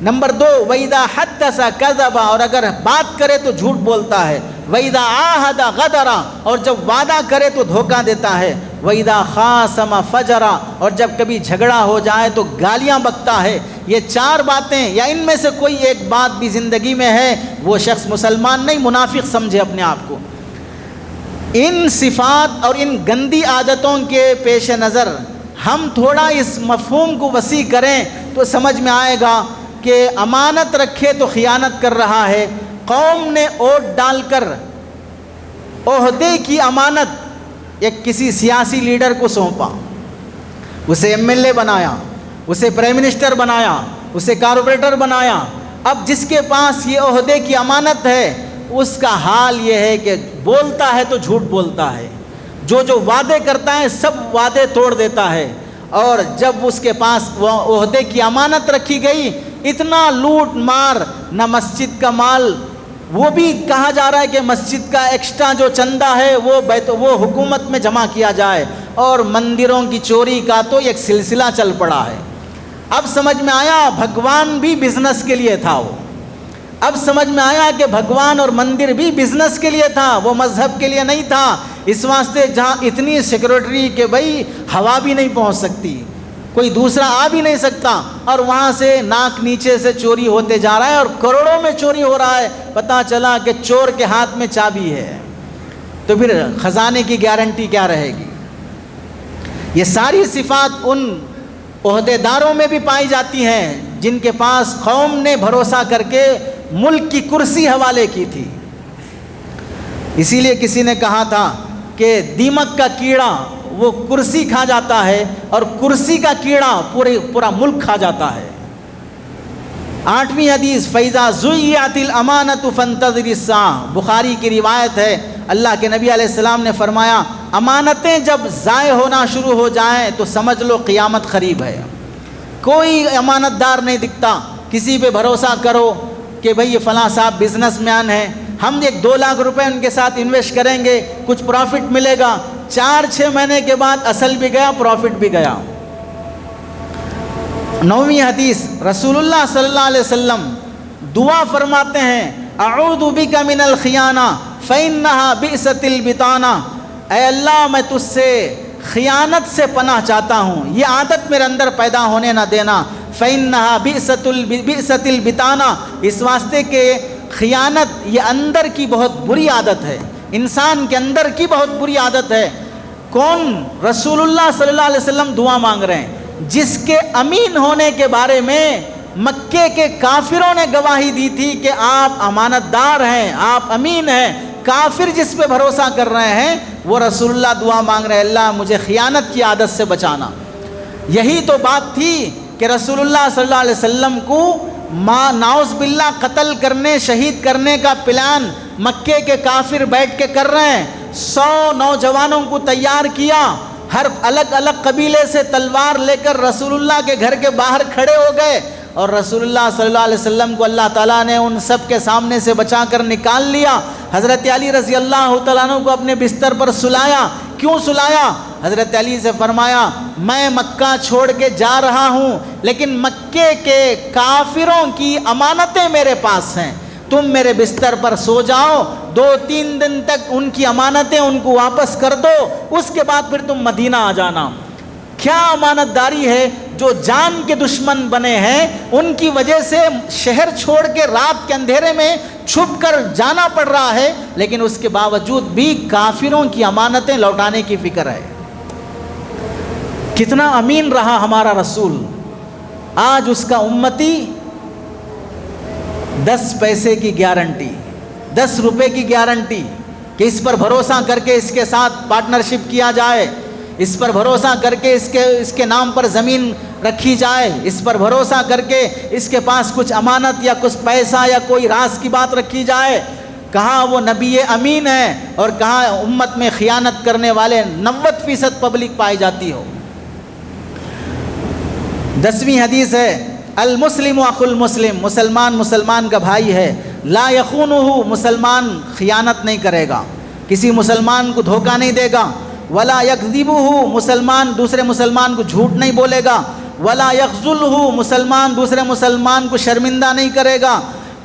نمبر 2، وَإِذَا حَدَّثَ كَذَبَ. اور اگر بات کرے تو جھوٹ بولتا ہے. وَإِذَا عَاهَدَ غَدَرَ. اور جب وعدہ کرے تو دھوکہ دیتا ہے. وَإِذَا خَاصَمَ فَجَرَ. اور جب کبھی جھگڑا ہو جائے تو گالیاں بکتا ہے. یہ 4 باتیں یا ان میں سے کوئی ایک بات بھی زندگی میں ہے، وہ شخص مسلمان نہیں، منافق سمجھے اپنے آپ کو. ان صفات اور ان گندی عادتوں کے پیش نظر ہم تھوڑا اس مفہوم کو وسیع کریں تو سمجھ میں آئے گا کہ امانت رکھے تو خیانت کر رہا ہے. قوم نے ووٹ ڈال کر عہدے کی امانت ایک کسی سیاسی لیڈر کو سونپا، اسے MLA بنایا، اسے پرائم منسٹر بنایا، اسے کارپوریٹر بنایا. اب جس کے پاس یہ عہدے کی امانت ہے اس کا حال یہ ہے کہ بولتا ہے تو جھوٹ بولتا ہے، جو وعدے کرتا ہے سب وعدے توڑ دیتا ہے. اور جب اس کے پاس وہ عہدے کی امانت رکھی گئی، اتنا لوٹ مار، نہ مسجد کا مال، وہ بھی کہا جا رہا ہے کہ مسجد کا ایکسٹرا جو چندہ ہے وہ حکومت میں جمع کیا جائے، اور مندروں کی چوری کا تو ایک سلسلہ چل پڑا ہے. اب سمجھ میں آیا بھگوان بھی بزنس کے لیے تھا وہ. اب سمجھ میں آیا کہ بھگوان اور مندر بھی بزنس کے لیے تھا، وہ مذہب کے لیے نہیں تھا. اس واسطے جہاں اتنی سیکورٹی کہ بھائی ہوا بھی نہیں پہنچ سکتی، کوئی دوسرا آ بھی نہیں سکتا، اور وہاں سے ناک نیچے سے چوری ہوتے جا رہا ہے اور کروڑوں میں چوری ہو رہا ہے. پتہ چلا کہ چور کے ہاتھ میں چابی ہے، تو پھر خزانے کی گارنٹی کیا رہے گی؟ یہ ساری صفات ان عہدے داروں میں بھی پائی جاتی ہیں جن کے پاس قوم نے بھروسہ کر کے ملک کی کرسی حوالے کی تھی. اسی لیے کسی نے کہا تھا کہ دیمک کا کیڑا وہ کرسی کھا جاتا ہے اور کرسی کا کیڑا پورا ملک کھا جاتا ہے. 8ویں حدیث، فَإِذَا زُيِّعَتِ الْأَمَانَةُ فَانْتَظِرِ السَّاعَةَ. بخاری کی روایت ہے، اللہ کے نبی علیہ السلام نے فرمایا امانتیں جب ضائع ہونا شروع ہو جائیں تو سمجھ لو قیامت قریب ہے. کوئی امانت دار نہیں دکھتا. کسی پہ بھروسہ کرو کہ بھئی یہ فلاں صاحب بزنس مین ہیں، ہم 2 لاکھ روپے ان کے ساتھ انویسٹ کریں گے، کچھ پروفٹ ملے گا. 4-6 مہینے کے بعد اصل بھی گیا، پروفٹ بھی گیا. 9ویں حدیث، رسول اللہ صلی اللہ علیہ وسلم دعا فرماتے ہیں، اعوذ بک من الخیانہ فانہا بئست البطانہ. اے اللہ میں تجھ سے خیانت سے پناہ چاہتا ہوں، یہ عادت میرے اندر پیدا ہونے نہ دینا. فانہا بئست البطانہ، اس واسطے کہ خیانت یہ اندر کی بہت بری عادت ہے، انسان کے اندر کی بہت بری عادت ہے. کون؟ رسول اللہ صلی اللہ علیہ وسلم دعا مانگ رہے ہیں جس کے امین ہونے کے بارے میں مکے کے کافروں نے گواہی دی تھی کہ آپ امانت دار ہیں، آپ امین ہیں. کافر جس پہ بھروسہ کر رہے ہیں وہ رسول اللہ دعا مانگ رہے ہیں، اللہ مجھے خیانت کی عادت سے بچانا. یہی تو بات تھی کہ رسول اللہ صلی اللہ علیہ وسلم کو ناؤز باللہ قتل کرنے، شہید کرنے کا پلان مکے کے کافر بیٹھ کے کر رہے ہیں. 100 نوجوانوں کو تیار کیا، ہر الگ الگ قبیلے سے تلوار لے کر رسول اللہ کے گھر کے باہر کھڑے ہو گئے، اور رسول اللہ صلی اللہ علیہ وسلم کو اللہ تعالیٰ نے ان سب کے سامنے سے بچا کر نکال لیا. حضرت علی رضی اللہ تعالیٰ عنہ کو اپنے بستر پر سلایا. کیوں سلایا؟ حضرت علی سے فرمایا میں مکہ چھوڑ کے جا رہا ہوں، لیکن مکے کے کافروں کی امانتیں میرے پاس ہیں، تم میرے بستر پر سو جاؤ، 2-3 دن تک ان کی امانتیں ان کو واپس کر دو، اس کے بعد پھر تم مدینہ آ جانا۔ کیا امانت داری ہے! جو جان کے دشمن بنے ہیں ان کی وجہ سے شہر چھوڑ کے رات کے اندھیرے میں چھپ کر جانا پڑ رہا ہے، لیکن اس کے باوجود بھی کافروں کی امانتیں لوٹانے کی فکر ہے۔ کتنا امین رہا ہمارا رسول! آج اس کا امتی 10 پیسے کی گارنٹی، 10 روپے کی گارنٹی کہ اس پر بھروسہ کر کے اس کے ساتھ پارٹنرشپ کیا جائے، اس پر بھروسہ کر کے اس کے نام پر زمین رکھی جائے، اس پر بھروسہ کر کے اس کے پاس کچھ امانت یا کچھ پیسہ یا کوئی راز کی بات رکھی جائے۔ کہاں وہ نبی امین ہے اور کہاں امت میں خیانت کرنے والے 90% پبلک پائی جاتی ہو۔ 10ویں حدیث ہے، المسلم اخو المسلم، مسلمان مسلمان کا بھائی ہے، لا یخونہ، مسلمان خیانت نہیں کرے گا، کسی مسلمان کو دھوکہ نہیں دے گا، ولا یکذبہ، مسلمان دوسرے مسلمان کو جھوٹ نہیں بولے گا، ولا یخذلہ، مسلمان دوسرے مسلمان کو شرمندہ نہیں کرے گا،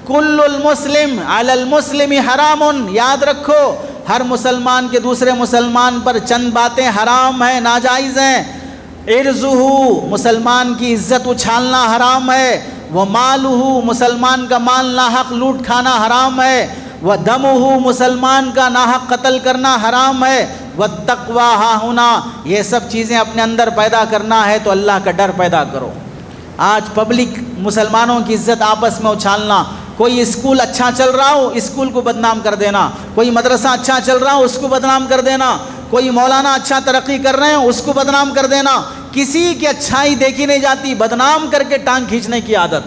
کل المسلم علی المسلم حرام، یاد رکھو ہر مسلمان کے دوسرے مسلمان پر چند باتیں حرام ہیں، ناجائز ہیں۔ عرضہ، مسلمان کی عزت اچھالنا حرام ہے، ومالہ، مسلمان کا مال ناحق لوٹ کھانا حرام ہے، ودمہ، مسلمان کا ناحق قتل کرنا حرام ہے، والتقویٰ ہاہنا، یہ سب چیزیں اپنے اندر پیدا کرنا ہے تو اللہ کا ڈر پیدا کرو۔ آج پبلک مسلمانوں کی عزت آپس میں اچھالنا، کوئی اسکول اچھا چل رہا ہو اسکول کو بدنام کر دینا، کوئی مدرسہ اچھا چل رہا ہو اس کو بدنام کر دینا، کوئی مولانا اچھا ترقی کر رہے ہیں اس کو بدنام کر دینا، کسی کی اچھائی دیکھی نہیں جاتی، بدنام کر کے ٹانگ کھینچنے کی عادت۔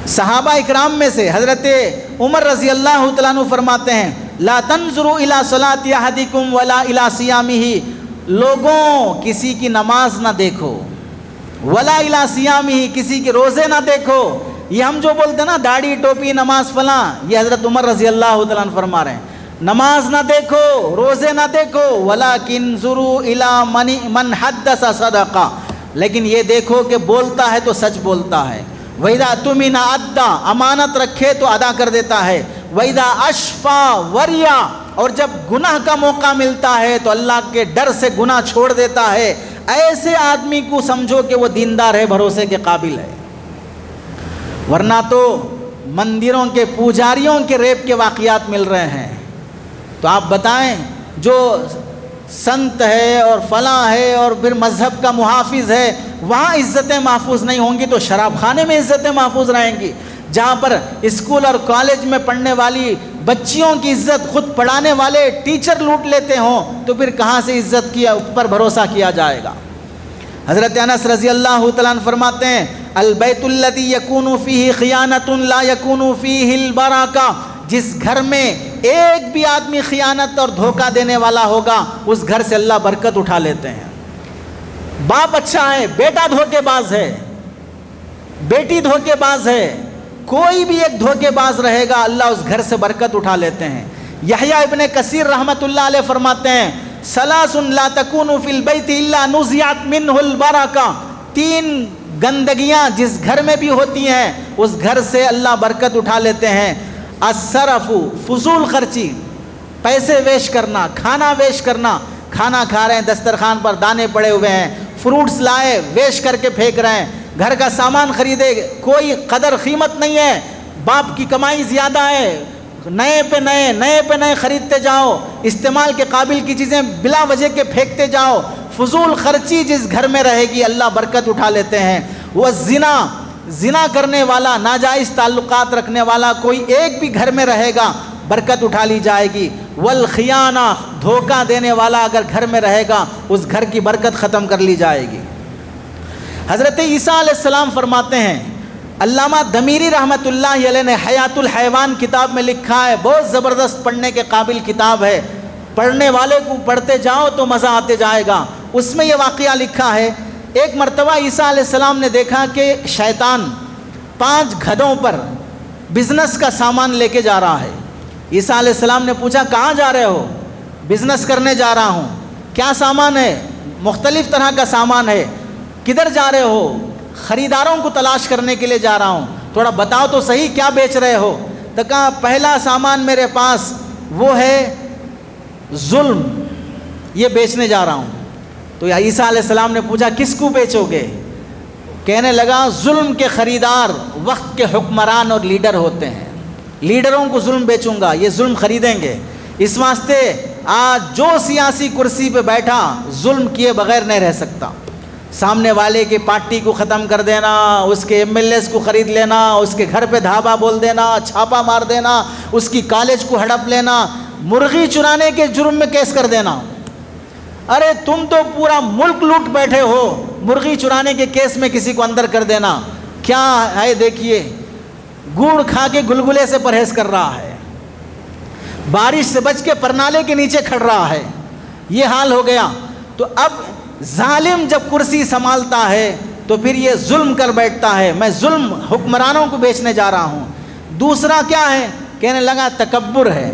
صحابہ اکرام میں سے حضرت عمر رضی اللہ تعالیٰ عنہ فرماتے ہیں، لا تنظروا الی صلاۃ احدکم ولا الی صیامہ، لوگوں کسی کی نماز نہ دیکھو، ولا الی صیامہ، کسی کے روزے نہ دیکھو۔ یہ ہم جو بولتے ہیں نا داڑھی ٹوپی نماز فلاں، یہ حضرت عمر رضی اللہ تعالیٰ عنہ فرما رہے ہیں، نماز نہ دیکھو، روزے نہ دیکھو، ولیکن انظروا الی من حدث صدقہ، لیکن یہ دیکھو کہ بولتا ہے تو سچ بولتا ہے، وَإِذَا اؤْتُمِنَ أَدَّى، امانت رکھے تو ادا کر دیتا ہے، وَإِذَا أَشْفَى وَرِيَا، اور جب گناہ کا موقع ملتا ہے تو اللہ کے ڈر سے گناہ چھوڑ دیتا ہے۔ ایسے آدمی کو سمجھو کہ وہ دیندار ہے، بھروسے کے قابل ہے، ورنہ تو مندروں کے پجاریوں کے ریپ کے واقعات مل رہے ہیں۔ تو آپ بتائیں جو سنت ہے اور فلاں ہے اور پھر مذہب کا محافظ ہے، وہاں عزتیں محفوظ نہیں ہوں گی تو شراب خانے میں عزتیں محفوظ رہیں گی۔ جہاں پر اسکول اور کالج میں پڑھنے والی بچیوں کی عزت خود پڑھانے والے ٹیچر لوٹ لیتے ہوں تو پھر کہاں سے عزت کی پر بھروسہ کیا جائے گا۔ حضرت انس رضی اللہ تعالیٰ عنہ فرماتے ہیں، البیت الذی یکون فیہ خیانۃ لا یکون فیہ البرکہ، جس گھر میں ایک بھی آدمی خیانت اور دھوکہ دینے والا ہوگا اس گھر سے اللہ برکت اٹھا لیتے ہیں۔ باپ اچھا ہے، بیٹا دھوکے باز ہے، بیٹی دھوکے باز ہے، کوئی بھی ایک دھوکے باز رہے گا اللہ اس گھر سے برکت اٹھا لیتے ہیں۔ یحییٰ ابن کثیر رحمۃ اللہ علیہ فرماتے ہیں، ثلاث لا تکون فی البیت الا نزعت منہ البرکہ، 3 گندگیاں جس گھر میں بھی ہوتی ہیں اس گھر سے اللہ برکت اٹھا لیتے ہیں۔ الصرف، فضول خرچی، پیسے ویسٹ کرنا، کھانا ویسٹ کرنا، کھانا کھا رہے ہیں دسترخوان پر دانے پڑے ہوئے ہیں، فروٹس لائے ویسٹ کر کے پھینک رہے ہیں، گھر کا سامان خریدے کوئی قدر قیمت نہیں ہے، باپ کی کمائی زیادہ ہے، نئے پہ نئے خریدتے جاؤ، استعمال کے قابل کی چیزیں بلا وجہ کے پھینکتے جاؤ، فضول خرچی جس گھر میں رہے گی اللہ برکت اٹھا لیتے ہیں۔ وہ زنا کرنے والا، ناجائز تعلقات رکھنے والا کوئی ایک بھی گھر میں رہے گا برکت اٹھا لی جائے گی۔ والخیانہ، دھوکہ دینے والا اگر گھر میں رہے گا اس گھر کی برکت ختم کر لی جائے گی۔ حضرت عیسیٰ علیہ السلام فرماتے ہیں، علامہ دمیری رحمۃ اللہ علیہ نے حیات الحیوان کتاب میں لکھا ہے، بہت زبردست پڑھنے کے قابل کتاب ہے، پڑھنے والے کو پڑھتے جاؤ تو مزہ آتے جائے گا۔ اس میں یہ واقعہ لکھا ہے، ایک مرتبہ عیسیٰ علیہ السلام نے دیکھا کہ شیطان 5 گدھوں پر بزنس کا سامان لے کے جا رہا ہے۔ عیسیٰ علیہ السلام نے پوچھا کہاں جا رہے ہو؟ بزنس کرنے جا رہا ہوں۔ کیا سامان ہے؟ مختلف طرح کا سامان ہے۔ کدھر جا رہے ہو؟ خریداروں کو تلاش کرنے کے لیے جا رہا ہوں۔ تھوڑا بتاؤ تو صحیح کیا بیچ رہے ہو؟ تو کہا پہلا سامان میرے پاس وہ ہے ظلم، یہ بیچنے جا رہا ہوں۔ تو عیسیٰ علیہ السلام نے پوچھا کس کو بیچو گے؟ کہنے لگا ظلم کے خریدار وقت کے حکمران اور لیڈر ہوتے ہیں، لیڈروں کو ظلم بیچوں گا، یہ ظلم خریدیں گے۔ اس واسطے آج جو سیاسی کرسی پہ بیٹھا ظلم کیے بغیر نہیں رہ سکتا۔ سامنے والے کی پارٹی کو ختم کر دینا، اس کے MLAs کو خرید لینا، اس کے گھر پہ دھابا بول دینا، چھاپا مار دینا، اس کی کالج کو ہڑپ لینا، مرغی چرانے کے جرم میں کیس کر دینا۔ ارے تم تو پورا ملک لوٹ بیٹھے ہو، مرغی چرانے کے کیس میں کسی کو اندر کر دینا کیا ہے؟ دیکھیے گڑ کھا کے گلگلے سے پرہیز کر رہا ہے، بارش سے بچ کے پرنالے کے نیچے کھڑ رہا ہے، یہ حال ہو گیا۔ تو اب ظالم جب کرسی سنبھالتا ہے تو پھر یہ ظلم کر بیٹھتا ہے، میں ظلم حکمرانوں کو بیچنے جا رہا ہوں۔ دوسرا کیا ہے؟ کہنے لگا تکبر ہے،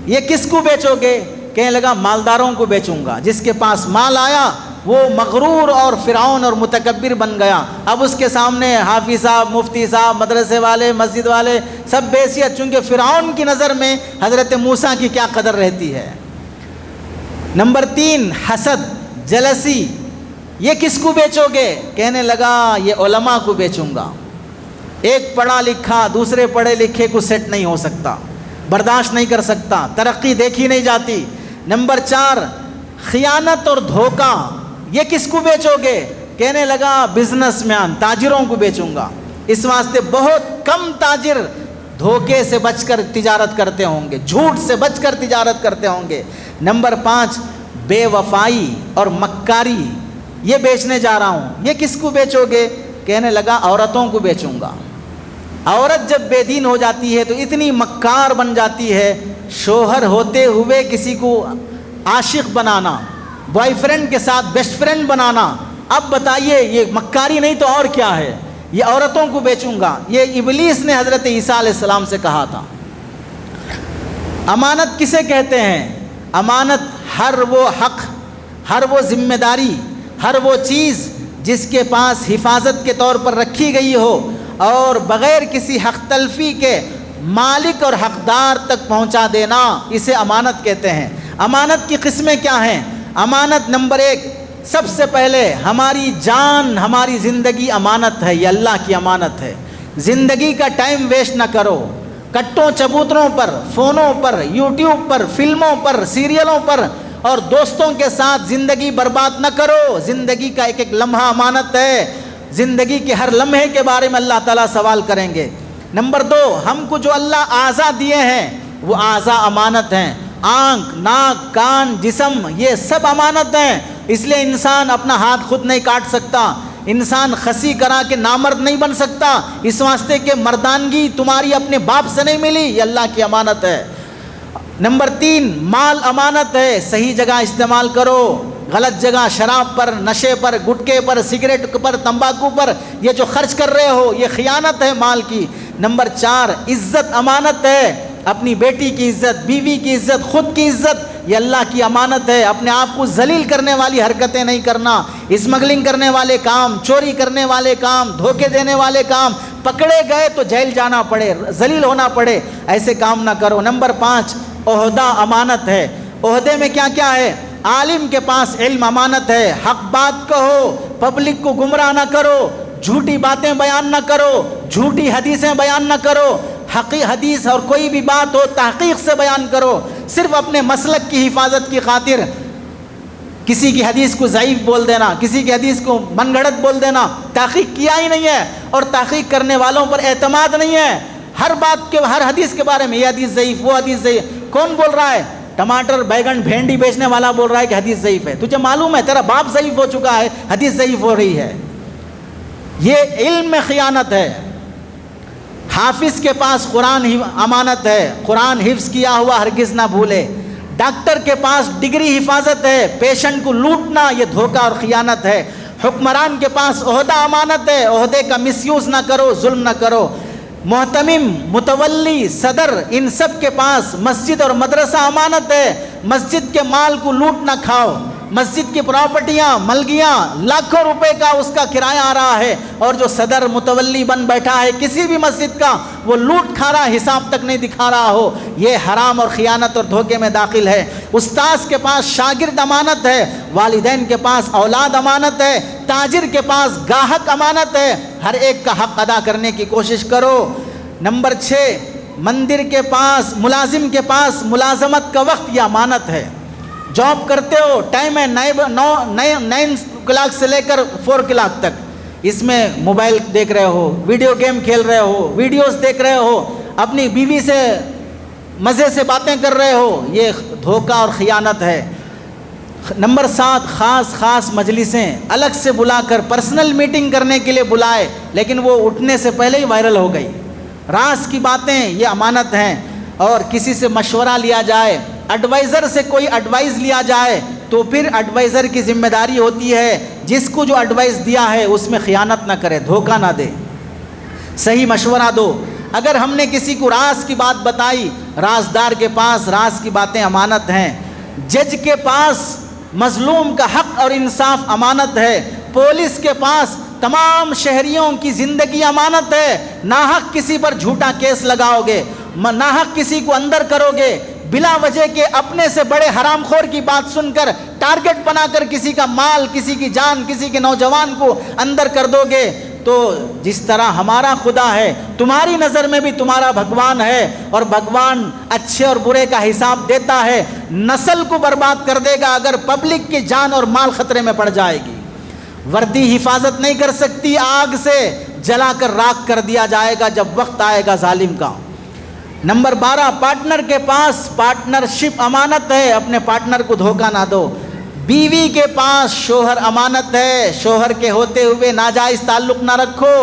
یہ کس کو بیچو گے؟ کہنے لگا مالداروں کو بیچوں گا، جس کے پاس مال آیا وہ مغرور اور فرعون اور متکبر بن گیا۔ اب اس کے سامنے حافظ صاحب، مفتی صاحب، مدرسے والے، مسجد والے سب بے حیثیت، چونکہ فرعون کی نظر میں حضرت موسیٰ کی کیا قدر رہتی ہے۔ نمبر 3 حسد، جلسی، یہ کس کو بیچو گے؟ کہنے لگا یہ علماء کو بیچوں گا۔ ایک پڑھا لکھا دوسرے پڑھے لکھے کو سیٹ نہیں ہو سکتا، برداشت نہیں کر سکتا، ترقی دیکھی نہیں جاتی۔ نمبر 4 خیانت اور دھوکہ، یہ کس کو بیچو گے؟ کہنے لگا بزنس مین، تاجروں کو بیچوں گا۔ اس واسطے بہت کم تاجر دھوکے سے بچ کر تجارت کرتے ہوں گے، جھوٹ سے بچ کر تجارت کرتے ہوں گے۔ نمبر 5 بے وفائی اور مکاری، یہ بیچنے جا رہا ہوں۔ یہ کس کو بیچو گے؟ کہنے لگا عورتوں کو بیچوں گا۔ عورت جب بے دین ہو جاتی ہے تو اتنی مکار بن جاتی ہے، شوہر ہوتے ہوئے کسی کو عاشق بنانا، بوائے فرینڈ کے ساتھ بیسٹ فرینڈ بنانا۔ اب بتائیے یہ مکاری نہیں تو اور کیا ہے؟ یہ عورتوں کو بیچوں گا، یہ ابلیس نے حضرت عیسیٰ علیہ السلام سے کہا تھا۔ امانت کسے کہتے ہیں؟ امانت ہر وہ حق، ہر وہ ذمہ داری، ہر وہ چیز جس کے پاس حفاظت کے طور پر رکھی گئی ہو اور بغیر کسی حق تلفی کے مالک اور حقدار تک پہنچا دینا، اسے امانت کہتے ہیں۔ امانت کی قسمیں کیا ہیں؟ امانت نمبر 1 سب سے پہلے ہماری جان، ہماری زندگی امانت ہے، یہ اللہ کی امانت ہے۔ زندگی کا ٹائم ویسٹ نہ کرو، کٹوں چبوتروں پر، فونوں پر، یوٹیوب پر، فلموں پر، سیریلوں پر اور دوستوں کے ساتھ زندگی برباد نہ کرو۔ زندگی کا ایک ایک لمحہ امانت ہے، زندگی کے ہر لمحے کے بارے میں اللہ تعالیٰ سوال کریں گے۔ نمبر 2 ہم کو جو اللہ اعضاء دیے ہیں وہ اعضاء امانت ہیں، آنکھ، ناک، کان، جسم، یہ سب امانت ہیں۔ اس لیے انسان اپنا ہاتھ خود نہیں کاٹ سکتا، انسان خسی کرا کے نامرد نہیں بن سکتا، اس واسطے کہ مردانگی تمہاری اپنے باپ سے نہیں ملی، یہ اللہ کی امانت ہے۔ نمبر 3 مال امانت ہے، صحیح جگہ استعمال کرو، غلط جگہ شراب پر، نشے پر، گٹکے پر، سگریٹ پر، تمباکو پر یہ جو خرچ کر رہے ہو یہ خیانت ہے مال کی۔ نمبر 4 عزت امانت ہے، اپنی بیٹی کی عزت، بیوی کی عزت، خود کی عزت یہ اللہ کی امانت ہے۔ اپنے آپ کو ذلیل کرنے والی حرکتیں نہیں کرنا، اسمگلنگ کرنے والے کام، چوری کرنے والے کام، دھوکے دینے والے کام، پکڑے گئے تو جیل جانا پڑے، ذلیل ہونا پڑے، ایسے کام نہ کرو۔ نمبر 5 عہدہ امانت ہے۔ عہدے میں کیا کیا ہے؟ عالم کے پاس علم امانت ہے، حق بات کہو، پبلک کو گمراہ نہ کرو، جھوٹی باتیں بیان نہ کرو، جھوٹی حدیثیں بیان نہ کرو، حقیقی حدیث اور کوئی بھی بات ہو تحقیق سے بیان کرو۔ صرف اپنے مسلک کی حفاظت کی خاطر کسی کی حدیث کو ضعیف بول دینا، کسی کی حدیث کو من گھڑت بول دینا، تحقیق کیا ہی نہیں ہے اور تحقیق کرنے والوں پر اعتماد نہیں ہے۔ ہر بات کے، ہر حدیث کے بارے میں یہ حدیث ضعیف، وہ حدیث ضعیف، کون بول رہا ہے؟ ٹماٹر، بیگن، بھینڈی بیچنے والا بول رہا ہے کہ حدیث ضعیف ہے۔ تجھے معلوم ہے تیرا باپ ضعیف ہو چکا ہے، حدیث ضعیف ہو رہی ہے۔ یہ علم میں خیانت ہے۔ حافظ کے پاس قرآن امانت ہے، قرآن حفظ کیا ہوا ہرگز نہ بھولے۔ ڈاکٹر کے پاس ڈگری حفاظت ہے، پیشنٹ کو لوٹنا یہ دھوکہ اور خیانت ہے۔ حکمران کے پاس عہدہ امانت ہے، عہدے کا مس یوز نہ کرو، ظلم نہ کرو۔ محتمم، متولی، صدر، ان سب کے پاس مسجد اور مدرسہ امانت ہے، مسجد کے مال کو لوٹ نہ کھاؤ، مسجد کی پراپرٹیاں ملگیاں لاکھوں روپے کا اس کا کرایہ آ رہا ہے، اور جو صدر متولی بن بیٹھا ہے کسی بھی مسجد کا وہ لوٹ کھا رہا، حساب تک نہیں دکھا رہا ہو، یہ حرام اور خیانت اور دھوکے میں داخل ہے۔ استاذ کے پاس شاگرد امانت ہے، والدین کے پاس اولاد امانت ہے، تاجر کے پاس گاہک امانت ہے، ہر ایک کا حق ادا کرنے کی کوشش کرو۔ نمبر 6، مندر کے پاس، ملازم کے پاس ملازمت کا وقت یہ امانت ہے۔ جاب کرتے ہو، ٹائم ہے 9 کلاک سے لے کر 4 کلاک تک، اس میں موبائل دیکھ رہے ہو، ویڈیو گیم کھیل رہے ہو، ویڈیوز دیکھ رہے ہو، اپنی بیوی سے مزے سے باتیں کر رہے ہو، یہ دھوکہ اور خیانت ہے۔ نمبر 7، خاص مجلسیں الگ سے بلا کر پرسنل میٹنگ کرنے کے لیے بلائے، لیکن وہ اٹھنے سے پہلے ہی وائرل ہو گئی۔ راز کی باتیں یہ امانت ہیں، اور کسی سے مشورہ لیا جائے، ایڈوائزر سے کوئی ایڈوائز لیا جائے تو پھر ایڈوائزر کی ذمہ داری ہوتی ہے جس کو جو ایڈوائز دیا ہے اس میں خیانت نہ کرے، دھوکہ نہ دے، صحیح مشورہ دو۔ اگر ہم نے کسی کو راز کی بات بتائی، رازدار کے پاس راز کی باتیں امانت ہیں، جج کے پاس مظلوم کا حق اور انصاف امانت ہے، پولیس کے پاس تمام شہریوں کی زندگی امانت ہے۔ ناحق کسی پر جھوٹا کیس لگاؤ گے، ناحق کسی کو اندر کرو گے، بلا وجہ کے اپنے سے بڑے حرام خور کی بات سن کر ٹارگٹ بنا کر کسی کا مال، کسی کی جان، کسی کے نوجوان کو اندر کر دو گے، تو جس طرح ہمارا خدا ہے تمہاری نظر میں بھی تمہارا بھگوان ہے، اور بھگوان اچھے اور برے کا حساب دیتا ہے، نسل کو برباد کر دے گا اگر پبلک کی جان اور مال خطرے میں پڑ جائے گی۔ وردی حفاظت نہیں کر سکتی، آگ سے جلا کر راکھ کر دیا جائے گا جب وقت آئے گا ظالم کا۔ نمبر 12، پارٹنر کے پاس پارٹنرشپ امانت ہے، اپنے پارٹنر کو دھوکہ نہ دو۔ بیوی کے پاس شوہر امانت ہے، شوہر کے ہوتے ہوئے ناجائز تعلق نہ رکھو۔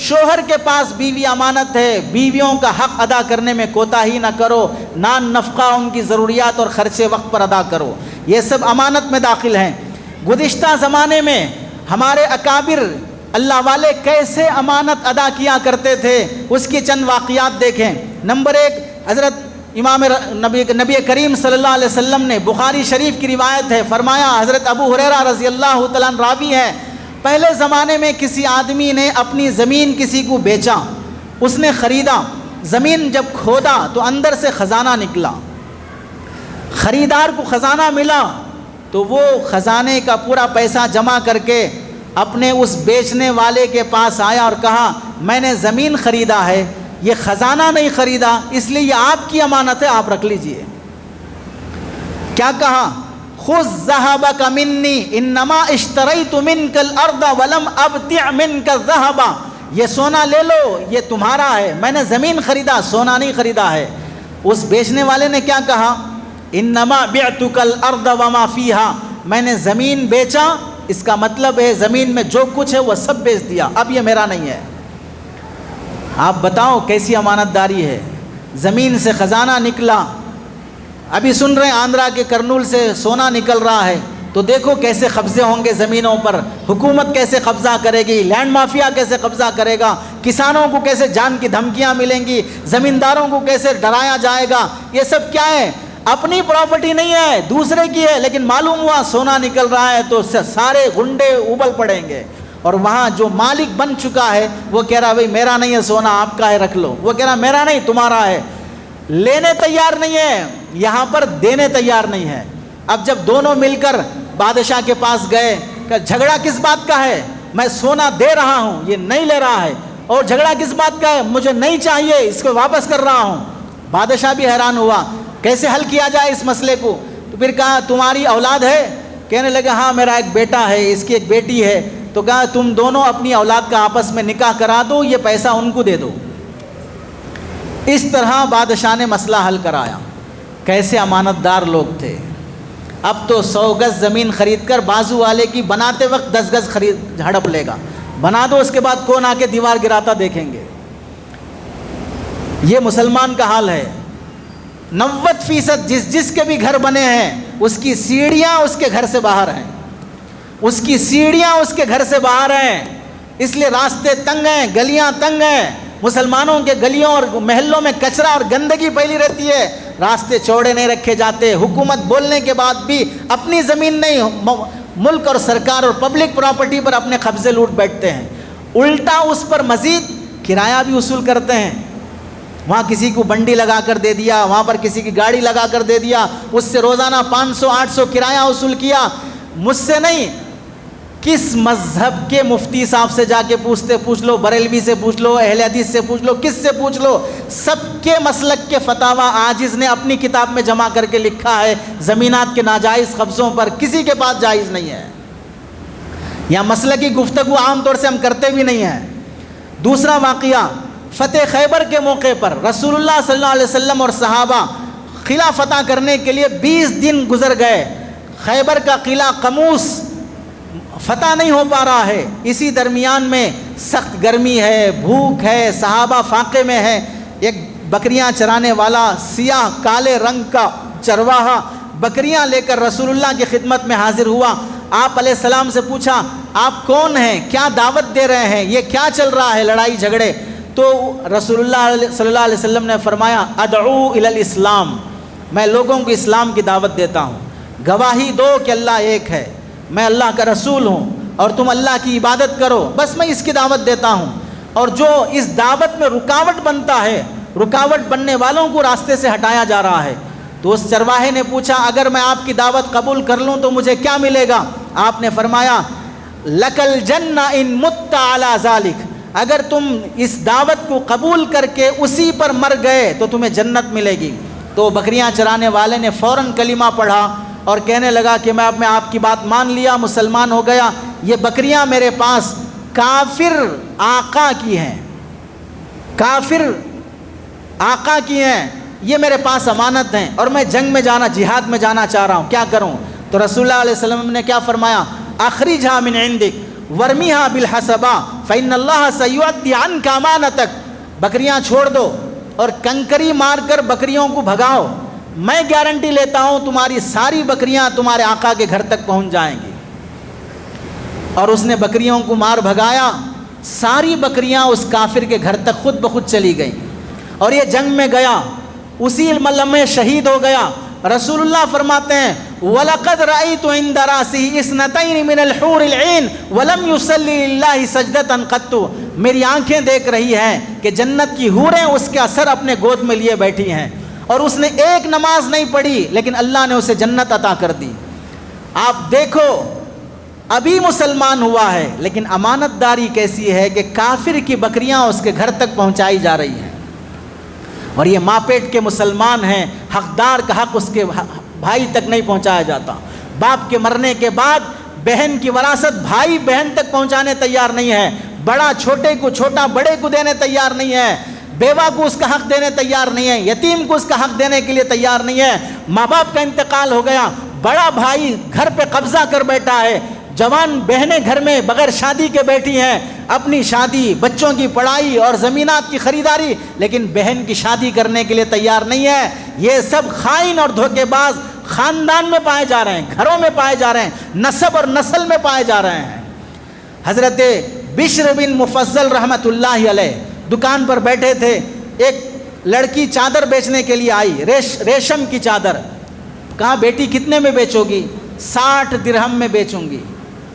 شوہر کے پاس بیوی امانت ہے، بیویوں کا حق ادا کرنے میں کوتاہی نہ کرو، نان نفقہ ان کی ضروریات اور خرچے وقت پر ادا کرو، یہ سب امانت میں داخل ہیں۔ گزشتہ زمانے میں ہمارے اکابر اللہ والے کیسے امانت ادا کیا کرتے تھے، اس کی چند واقعات دیکھیں۔ نمبر 1، حضرت امام نبی کریم صلی اللہ علیہ وسلم نے، بخاری شریف کی روایت ہے، فرمایا، حضرت ابو ہریرہ رضی اللہ تعالیٰ عنہ راوی ہیں، پہلے زمانے میں کسی آدمی نے اپنی زمین کسی کو بیچا، اس نے خریدا، زمین جب کھودا تو اندر سے خزانہ نکلا، خریدار کو خزانہ ملا تو وہ خزانے کا پورا پیسہ جمع کر کے اپنے اس بیچنے والے کے پاس آیا اور کہا، میں نے زمین خریدا ہے، یہ خزانہ نہیں خریدا، اس لیے یہ آپ کی امانت ہے، آپ رکھ لیجئے۔ کیا کہا؟ خذ ذهبك منی انما اشتریت منک الارض ولم ابتع منک الذهب، یہ سونا لے لو، یہ تمہارا ہے، میں نے زمین خریدا، سونا نہیں خریدا ہے۔ اس بیچنے والے نے کیا کہا؟ انما بعتک الارض وما فیها، میں نے زمین بیچا، اس کا مطلب ہے زمین میں جو کچھ ہے وہ سب بیچ دیا، اب یہ میرا نہیں ہے۔ آپ بتاؤ کیسی امانت داری ہے؟ زمین سے خزانہ نکلا، ابھی سن رہے ہیں آندھرا کے کرنول سے سونا نکل رہا ہے، تو دیکھو کیسے قبضے ہوں گے زمینوں پر، حکومت کیسے قبضہ کرے گی، لینڈ مافیا کیسے قبضہ کرے گا، کسانوں کو کیسے جان کی دھمکیاں ملیں گی، زمینداروں کو کیسے ڈرایا جائے گا۔ یہ سب کیا ہے؟ اپنی پراپرٹی نہیں ہے، دوسرے کی ہے، لیکن معلوم ہوا سونا نکل رہا ہے تو سارے گنڈے ابل پڑیں گے، اور وہاں جو مالک بن چکا ہے وہ کہہ رہا بھئی میرا نہیں ہے سونا، آپ کا ہے رکھ لو، وہ کہہ رہا میرا نہیں تمہارا ہے، لینے تیار نہیں ہے، یہاں پر دینے تیار نہیں ہے۔ اب جب دونوں مل کر بادشاہ کے پاس گئے کہ جھگڑا کس بات کا ہے؟ میں سونا دے رہا ہوں، یہ نہیں لے رہا ہے، اور جھگڑا کس بات کا ہے؟ مجھے نہیں چاہیے، اس کو واپس کر رہا ہوں۔ بادشاہ بھی حیران ہوا کیسے حل کیا جائے اس مسئلے کو، تو پھر کہا تمہاری اولاد ہے؟ کہنے لگا ہاں میرا ایک بیٹا ہے، اس کی ایک بیٹی ہے، تو کہا تم دونوں اپنی اولاد کا آپس میں نکاح کرا دو، یہ پیسہ ان کو دے دو۔ اس طرح بادشاہ نے مسئلہ حل کرایا۔ کیسے امانت دار لوگ تھے۔ اب تو 100 گز زمین خرید کر بازو والے کی بناتے وقت 10 گز خرید ہڑپ لے گا، بنا دو، اس کے بعد کون آ کے دیوار گراتا دیکھیں گے۔ یہ مسلمان کا حال ہے۔ 90% جس کے بھی گھر بنے ہیں اس کی سیڑھیاں اس کے گھر سے باہر ہیں، اس کی سیڑھیاں اس کے گھر سے باہر ہیں، اس لیے راستے تنگ ہیں، گلیاں تنگ ہیں، مسلمانوں کے گلیوں اور محلوں میں کچرا اور گندگی پھیلی رہتی ہے، راستے چوڑے نہیں رکھے جاتے، حکومت بولنے کے بعد بھی اپنی زمین نہیں، ملک اور سرکار اور پبلک پراپرٹی پر اپنے قبضے لوٹ بیٹھتے ہیں، الٹا اس پر مزید کرایہ بھی وصول کرتے ہیں۔ وہاں کسی کو بنڈی لگا کر دے دیا، وہاں پر کسی کی گاڑی لگا کر دے دیا، اس سے روزانہ 500-800 کرایہ وصول کیا۔ مجھ سے نہیں، کس مذہب کے مفتی صاحب سے جا کے پوچھ لو، بریلوی سے پوچھ لو، اہل حدیث سے پوچھ لو، کس سے پوچھ لو، سب کے مسلک کے فتاوی عاجز نے اپنی کتاب میں جمع کر کے لکھا ہے، زمینات کے ناجائز قبضوں پر کسی کے پاس جائز نہیں ہے۔ یہاں مسلکی گفتگو عام طور سے ہم کرتے بھی نہیں ہیں۔ دوسرا واقعہ، فتح خیبر کے موقع پر رسول اللہ صلی اللہ علیہ وسلم اور صحابہ قلعہ فتح کرنے کے لیے 20 دن گزر گئے، خیبر کا قلعہ قموس فتح نہیں ہو پا رہا ہے، اسی درمیان میں سخت گرمی ہے، بھوک ہے، صحابہ فاقے میں ہے۔ ایک بکریاں چرانے والا سیاہ کالے رنگ کا چرواہا بکریاں لے کر رسول اللہ کی خدمت میں حاضر ہوا۔ آپ علیہ السلام سے پوچھا، آپ کون ہیں، کیا دعوت دے رہے ہیں، یہ کیا چل رہا ہے لڑائی جھگڑے؟ تو رسول اللہ صلی اللہ علیہ وسلم نے فرمایا، ادعو الی الاسلام، میں لوگوں کو اسلام کی دعوت دیتا ہوں، گواہی دو کہ اللہ ایک ہے، میں اللہ کا رسول ہوں اور تم اللہ کی عبادت کرو، بس میں اس کی دعوت دیتا ہوں۔ اور جو اس دعوت میں رکاوٹ بنتا ہے، رکاوٹ بننے والوں کو راستے سے ہٹایا جا رہا ہے۔ تو اس چرواہے نے پوچھا، اگر میں آپ کی دعوت قبول کر لوں تو مجھے کیا ملے گا؟ آپ نے فرمایا، لک الجنہ ان مت علی ذالک، اگر تم اس دعوت کو قبول کر کے اسی پر مر گئے تو تمہیں جنت ملے گی۔ تو بکریاں چرانے والے نے فوراً کلمہ پڑھا اور کہنے لگا کہ میں اب آپ کی بات مان لیا، مسلمان ہو گیا۔ یہ بکریاں میرے پاس کافر آقا کی ہیں، کافر آقا کی ہیں، یہ میرے پاس امانت ہیں اور میں جنگ میں جانا، جہاد میں جانا چاہ رہا ہوں، کیا کروں؟ تو رسول اللہ علیہ وسلم نے کیا فرمایا، اخرجھا من عندک ورمیھا بالحسبہ فإن اللہ سیؤدی عنک امانتک، بکریاں چھوڑ دو اور کنکری مار کر بکریوں کو بھگاؤ، میں گارنٹی لیتا ہوں تمہاری ساری بکریاں تمہارے آقا کے گھر تک پہنچ جائیں گی۔ اور اس نے بکریوں کو مار بھگایا، ساری بکریاں اس کافر کے گھر تک خود بخود چلی گئیں اور یہ جنگ میں گیا، اسی لمحے شہید ہو گیا۔ رسول اللہ فرماتے ہیں، وَلَقَدْ رَأَيْتُ عِنْدَ رَأْسِهِ اثْنَتَيْنِ مِنَ الْحُورِ الْعِينِ وَلَمْ يُصَلِّ لِلَّهِ سَجْدَةً قَطُّ، میری آنکھیں دیکھ رہی ہیں کہ جنت کی حوریں اس کے اثر اپنے گود میں لیے بیٹھی ہیں اور اس نے ایک نماز نہیں پڑھی لیکن اللہ نے اسے جنت عطا کر دی۔ آپ دیکھو، ابھی مسلمان ہوا ہے لیکن امانت داری کیسی ہے کہ کافر کی بکریاں اس کے گھر تک پہنچائی جا رہی ہیں، اور یہ ماں پیٹ کے مسلمان ہیں، حقدار کا حق اس کے بھائی تک نہیں پہنچایا جاتا۔ باپ کے مرنے کے بعد بہن کی وراثت بھائی بہن تک پہنچانے تیار نہیں ہے، بڑا چھوٹے کو، چھوٹا بڑے کو دینے تیار نہیں ہے، بیوہ کو اس کا حق دینے تیار نہیں ہے، یتیم کو اس کا حق دینے کے لیے تیار نہیں ہے۔ ماں باپ کا انتقال ہو گیا، بڑا بھائی گھر پہ قبضہ کر بیٹھا ہے، جوان بہنیں گھر میں بغیر شادی کے بیٹھی ہیں، اپنی شادی، بچوں کی پڑھائی اور زمینات کی خریداری، لیکن بہن کی شادی کرنے کے لیے تیار نہیں ہے۔ یہ سب خائن اور دھوکے باز خاندان میں پائے جا رہے ہیں، گھروں میں پائے جا رہے ہیں، نسب اور نسل میں پائے جا رہے ہیں۔ حضرت بشر بن مفضل رحمۃ اللہ علیہ دکان پر بیٹھے تھے، ایک لڑکی چادر بیچنے کے لیے آئی، ریشم کی چادر، کہا بیٹی کتنے میں بیچو گی؟ 60 درہم میں بیچوں گی۔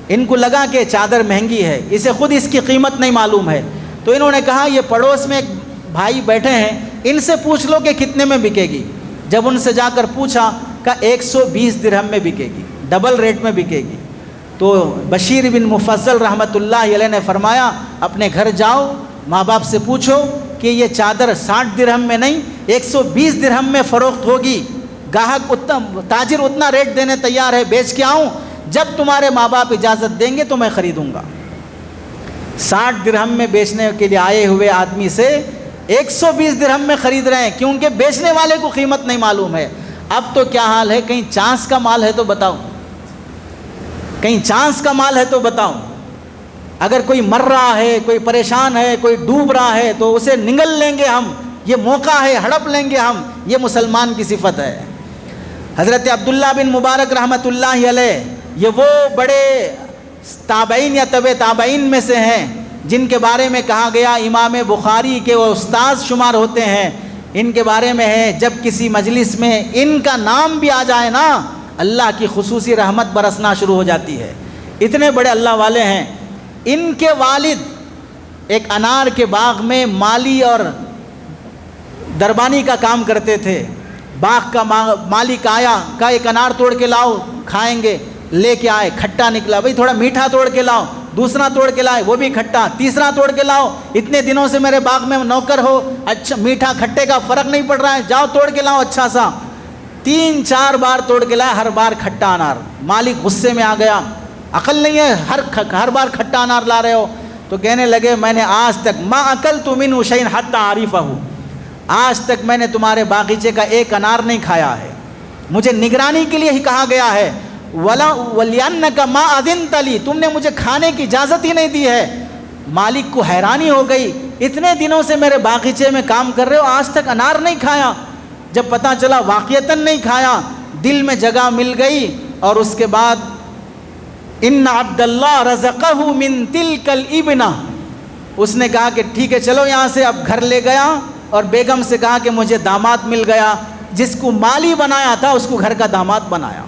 ان کو لگا کہ چادر مہنگی ہے، اسے خود اس کی قیمت نہیں معلوم ہے، تو انہوں نے کہا یہ پڑوس میں ایک بھائی بیٹھے ہیں، ان سے پوچھ لو کہ کتنے میں بکے گی۔ جب ان سے جا کر پوچھا، کہا 120 درہم میں بکے گی، ڈبل ریٹ میں بکے گی۔ تو بشیر بن مفضل رحمۃ اللہ علیہ نے فرمایا، اپنے گھر جاؤ، ماں باپ سے پوچھو کہ یہ چادر 60 درہم میں نہیں 120 درہم میں فروخت ہوگی، گاہک تاجر اتنا ریٹ دینے تیار ہے، بیچ کے آؤں، جب تمہارے ماں باپ اجازت دیں گے تو میں خریدوں گا۔ 60 درہم میں بیچنے کے لیے آئے ہوئے آدمی سے 120 درہم میں خرید رہے ہیں، کیونکہ بیچنے والے کو قیمت نہیں معلوم ہے۔ اب تو کیا حال ہے، کہیں چانس کا مال ہے تو بتاؤ، کہیں چانس کا مال ہے تو بتاؤ۔ اگر کوئی مر رہا ہے، کوئی پریشان ہے، کوئی ڈوب رہا ہے تو اسے نگل لیں گے ہم، یہ موقع ہے، ہڑپ لیں گے ہم، یہ مسلمان کی صفت ہے۔ حضرت عبداللہ بن مبارک رحمۃ اللہ علیہ، یہ وہ بڑے تابعین یا تبع تابعین میں سے ہیں جن کے بارے میں کہا گیا امام بخاری کے وہ استاد شمار ہوتے ہیں۔ ان کے بارے میں ہے جب کسی مجلس میں ان کا نام بھی آ جائے نا اللہ کی خصوصی رحمت برسنا شروع ہو جاتی ہے. اتنے بڑے اللہ والے ہیں. ان کے والد ایک انار کے باغ میں مالی اور دربانی کا کام کرتے تھے. باغ کا مالک آیا، کہا ایک انار توڑ کے لاؤ کھائیں گے. لے کے آئے، کھٹا نکلا. بھئی تھوڑا میٹھا توڑ کے لاؤ. دوسرا توڑ کے لائے، وہ بھی کھٹا. تیسرا توڑ کے لاؤ، اتنے دنوں سے میرے باغ میں نوکر ہو، اچھا میٹھا کھٹے کا فرق نہیں پڑ رہا ہے، جاؤ توڑ کے لاؤ اچھا سا. 3-4 بار توڑ کے لائے، ہر بار کھٹا انار. مالک غصے میں آ گیا، عقل نہیں ہے، ہر بار کھٹا انار لا رہے ہو. تو کہنے لگے میں نے آج تک ما اکلت منہ شیئا حتی اعرفہ، آج تک میں نے تمہارے باغیچے کا ایک انار نہیں کھایا ہے. مجھے نگرانی کے لیے ہی کہا گیا ہے. وَلِأَنَّكَ مَا أَذِنْتَ لِي، تم نے مجھے کھانے کی اجازت ہی نہیں دی ہے. مالک کو حیرانی ہو گئی، اتنے دنوں سے میرے باغیچے میں کام کر رہے ہو، آج تک انار نہیں کھایا. جب پتہ چلا واقعتاً نہیں کھایا، دل میں جگہ مل گئی. اور اس کے بعد ان عبد اللہ رزقہ من تلک الابنہ، اس نے کہا کہ ٹھیک ہے چلو یہاں سے. اب گھر لے گیا اور بیگم سے کہا کہ مجھے داماد مل گیا. جس کو مالی بنایا تھا اس کو گھر کا داماد بنایا.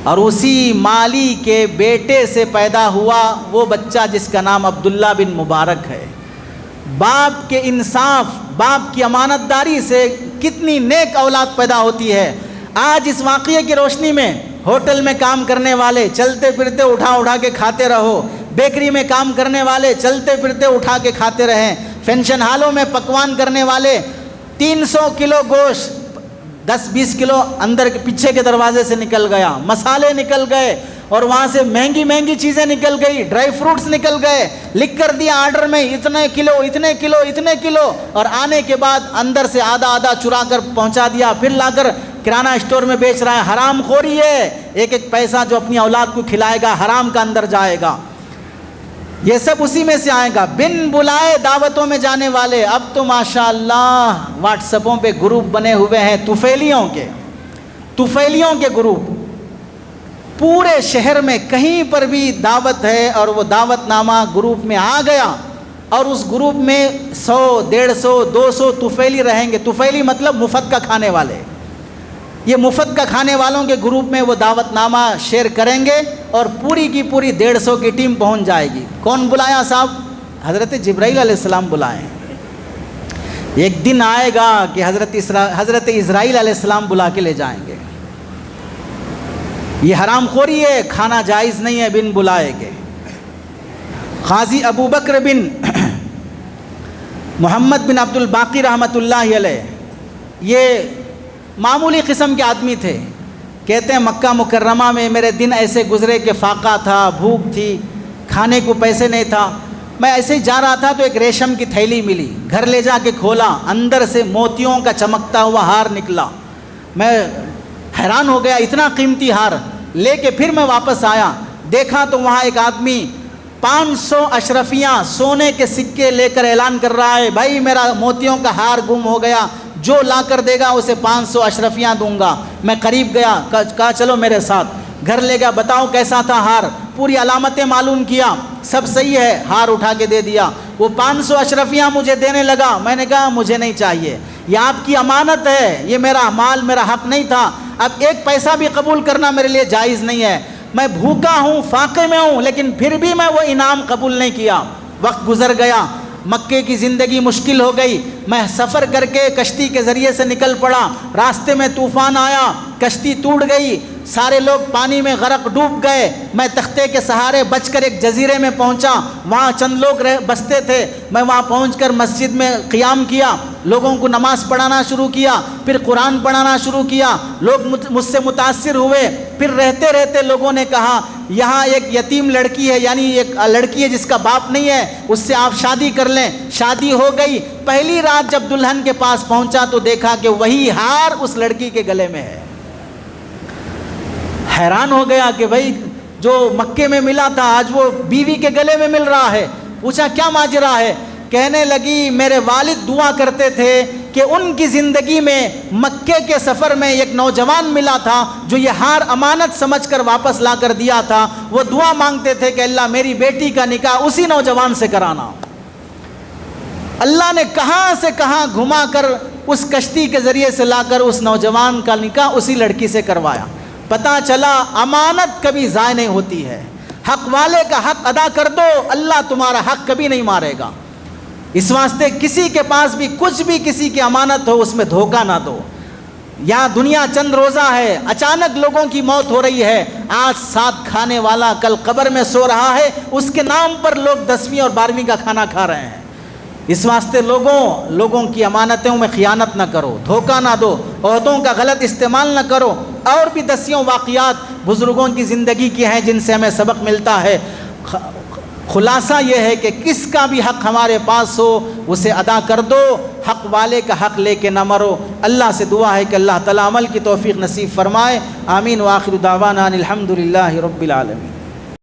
اور اسی مالی کے بیٹے سے پیدا ہوا وہ بچہ جس کا نام عبداللہ بن مبارک ہے. باپ کے انصاف، باپ کی امانت داری سے کتنی نیک اولاد پیدا ہوتی ہے. آج اس واقعے کی روشنی میں ہوٹل میں کام کرنے والے چلتے پھرتے اٹھا کے کھاتے رہو. بیکری میں کام کرنے والے چلتے پھرتے اٹھا کے کھاتے رہیں. فنکشن ہالوں میں پکوان کرنے والے 300 کلو گوشت 10-20 کلو اندر کے پیچھے کے دروازے سے نکل گیا. مسالے نکل گئے اور وہاں سے مہنگی چیزیں نکل گئی. ڈرائی فروٹس نکل گئے. لکھ کر دیا آرڈر میں اتنے کلو اور آنے کے بعد اندر سے آدھا چرا کر پہنچا دیا. پھر لا کر کرانہ اسٹور میں بیچ رہا ہے. حرام خوری ہے. ایک پیسہ جو اپنی اولاد کو کھلائے گا حرام کا اندر جائے گا. یہ سب اسی میں سے آئے گا. بن بلائے دعوتوں میں جانے والے. اب تو ماشاءاللہ واٹس ایپوں پہ گروپ بنے ہوئے ہیں طفیلیوں کے گروپ. پورے شہر میں کہیں پر بھی دعوت ہے اور وہ دعوت نامہ گروپ میں آ گیا اور اس گروپ میں 100 150 200 طفیلی رہیں گے. طفیلی مطلب مفت کا کھانے والے. یہ مفت کا کھانے والوں کے گروپ میں وہ دعوت نامہ شیئر کریں گے اور پوری کی پوری 150 کی ٹیم پہنچ جائے گی. کون بلایا صاحب؟ حضرت جبرائیل علیہ السلام بلائیں. ایک دن آئے گا کہ حضرت اسرائیل علیہ السلام بلا کے لے جائیں گے. یہ حرام خوری ہے، کھانا جائز نہیں ہے بن بلائے کے. قاضی ابو بکر بن محمد بن عبد الباقی رحمۃ اللہ علیہ یہ معمولی قسم کے آدمی تھے. کہتے ہیں مکہ مکرمہ میں میرے دن ایسے گزرے کہ فاقہ تھا، بھوک تھی، کھانے کو پیسے نہیں تھا. میں ایسے ہی جا رہا تھا تو ایک ریشم کی تھیلی ملی. گھر لے جا کے کھولا، اندر سے موتیوں کا چمکتا ہوا ہار نکلا. میں حیران ہو گیا، اتنا قیمتی ہار. لے کے پھر میں واپس آیا، دیکھا تو وہاں ایک آدمی 500 اشرفیاں سونے کے سکے لے کر اعلان کر رہا ہے بھائی میرا موتیوں کا ہار گم ہو گیا، جو لا کر دے گا اسے 500 اشرفیاں دوں گا. میں قریب گیا، کہا چلو میرے ساتھ. گھر لے گیا، بتاؤ کیسا تھا ہار. پوری علامتیں معلوم کیا، سب صحیح ہے. ہار اٹھا کے دے دیا. وہ 500 اشرفیاں مجھے دینے لگا. میں نے کہا مجھے نہیں چاہیے، یہ آپ کی امانت ہے، یہ میرا مال، میرا حق نہیں تھا. اب ایک پیسہ بھی قبول کرنا میرے لیے جائز نہیں ہے. میں بھوکا ہوں، فاقے میں ہوں، لیکن پھر بھی میں وہ انعام قبول نہیں کیا. وقت گزر گیا، مکے کی زندگی مشکل ہو گئی. میں سفر کر کے کشتی کے ذریعے سے نکل پڑا. راستے میں طوفان آیا، کشتی ٹوٹ گئی، سارے لوگ پانی میں غرق ڈوب گئے. میں تختے کے سہارے بچ کر ایک جزیرے میں پہنچا. وہاں چند لوگ بستے تھے. میں وہاں پہنچ کر مسجد میں قیام کیا، لوگوں کو نماز پڑھانا شروع کیا، پھر قرآن پڑھانا شروع کیا. لوگ مجھ سے متاثر ہوئے. پھر رہتے رہتے لوگوں نے کہا یہاں ایک یتیم لڑکی ہے، یعنی ایک لڑکی ہے جس کا باپ نہیں ہے، اس سے آپ شادی کر لیں. شادی ہو گئی. پہلی رات جب دلہن کے پاس پہنچا تو دیکھا کہ وہی ہار اس لڑکی کے گلے میں ہے. حیران ہو گیا کہ بھائی جو مکے میں ملا تھا آج وہ بیوی کے گلے میں مل رہا ہے. پوچھا کیا ماجرا ہے؟ کہنے لگی میرے والد دعا کرتے تھے کہ ان کی زندگی میں مکے کے سفر میں ایک نوجوان ملا تھا جو یہ ہار امانت سمجھ کر واپس لا کر دیا تھا. وہ دعا مانگتے تھے کہ اللہ میری بیٹی کا نکاح اسی نوجوان سے کرانا. اللہ نے کہاں سے کہاں گھما کر اس کشتی کے ذریعے سے لا کر اس نوجوان کا نکاح اسی لڑکی سے کروایا۔ پتہ چلا امانت کبھی ضائع نہیں ہوتی ہے، حق والے کا حق ادا کر دو، اللہ تمہارا حق کبھی نہیں مارے گا۔ اس واسطے کسی کے پاس بھی کچھ بھی کسی کی امانت ہو اس میں دھوکہ نہ دو۔ یہاں دنیا چند روزہ ہے، اچانک لوگوں کی موت ہو رہی ہے، آج ساتھ کھانے والا کل قبر میں سو رہا ہے، اس کے نام پر لوگ 10ویں اور 12ویں کا کھانا کھا رہے ہیں۔ اس واسطے لوگوں کی امانتوں میں خیانت نہ کرو، دھوکہ نہ دو، عہدوں کا غلط استعمال نہ کرو۔ اور بھی دسیوں واقعات بزرگوں کی زندگی کی ہیں جن سے ہمیں سبق ملتا ہے۔ خلاصہ یہ ہے کہ کس کا بھی حق ہمارے پاس ہو اسے ادا کر دو، حق والے کا حق لے کے نہ مرو۔ اللہ سے دعا ہے کہ اللہ تعالیٰ عمل کی توفیق نصیب فرمائے۔ آمین۔ وآخر دعوانا ان الحمد للہ رب العالمین۔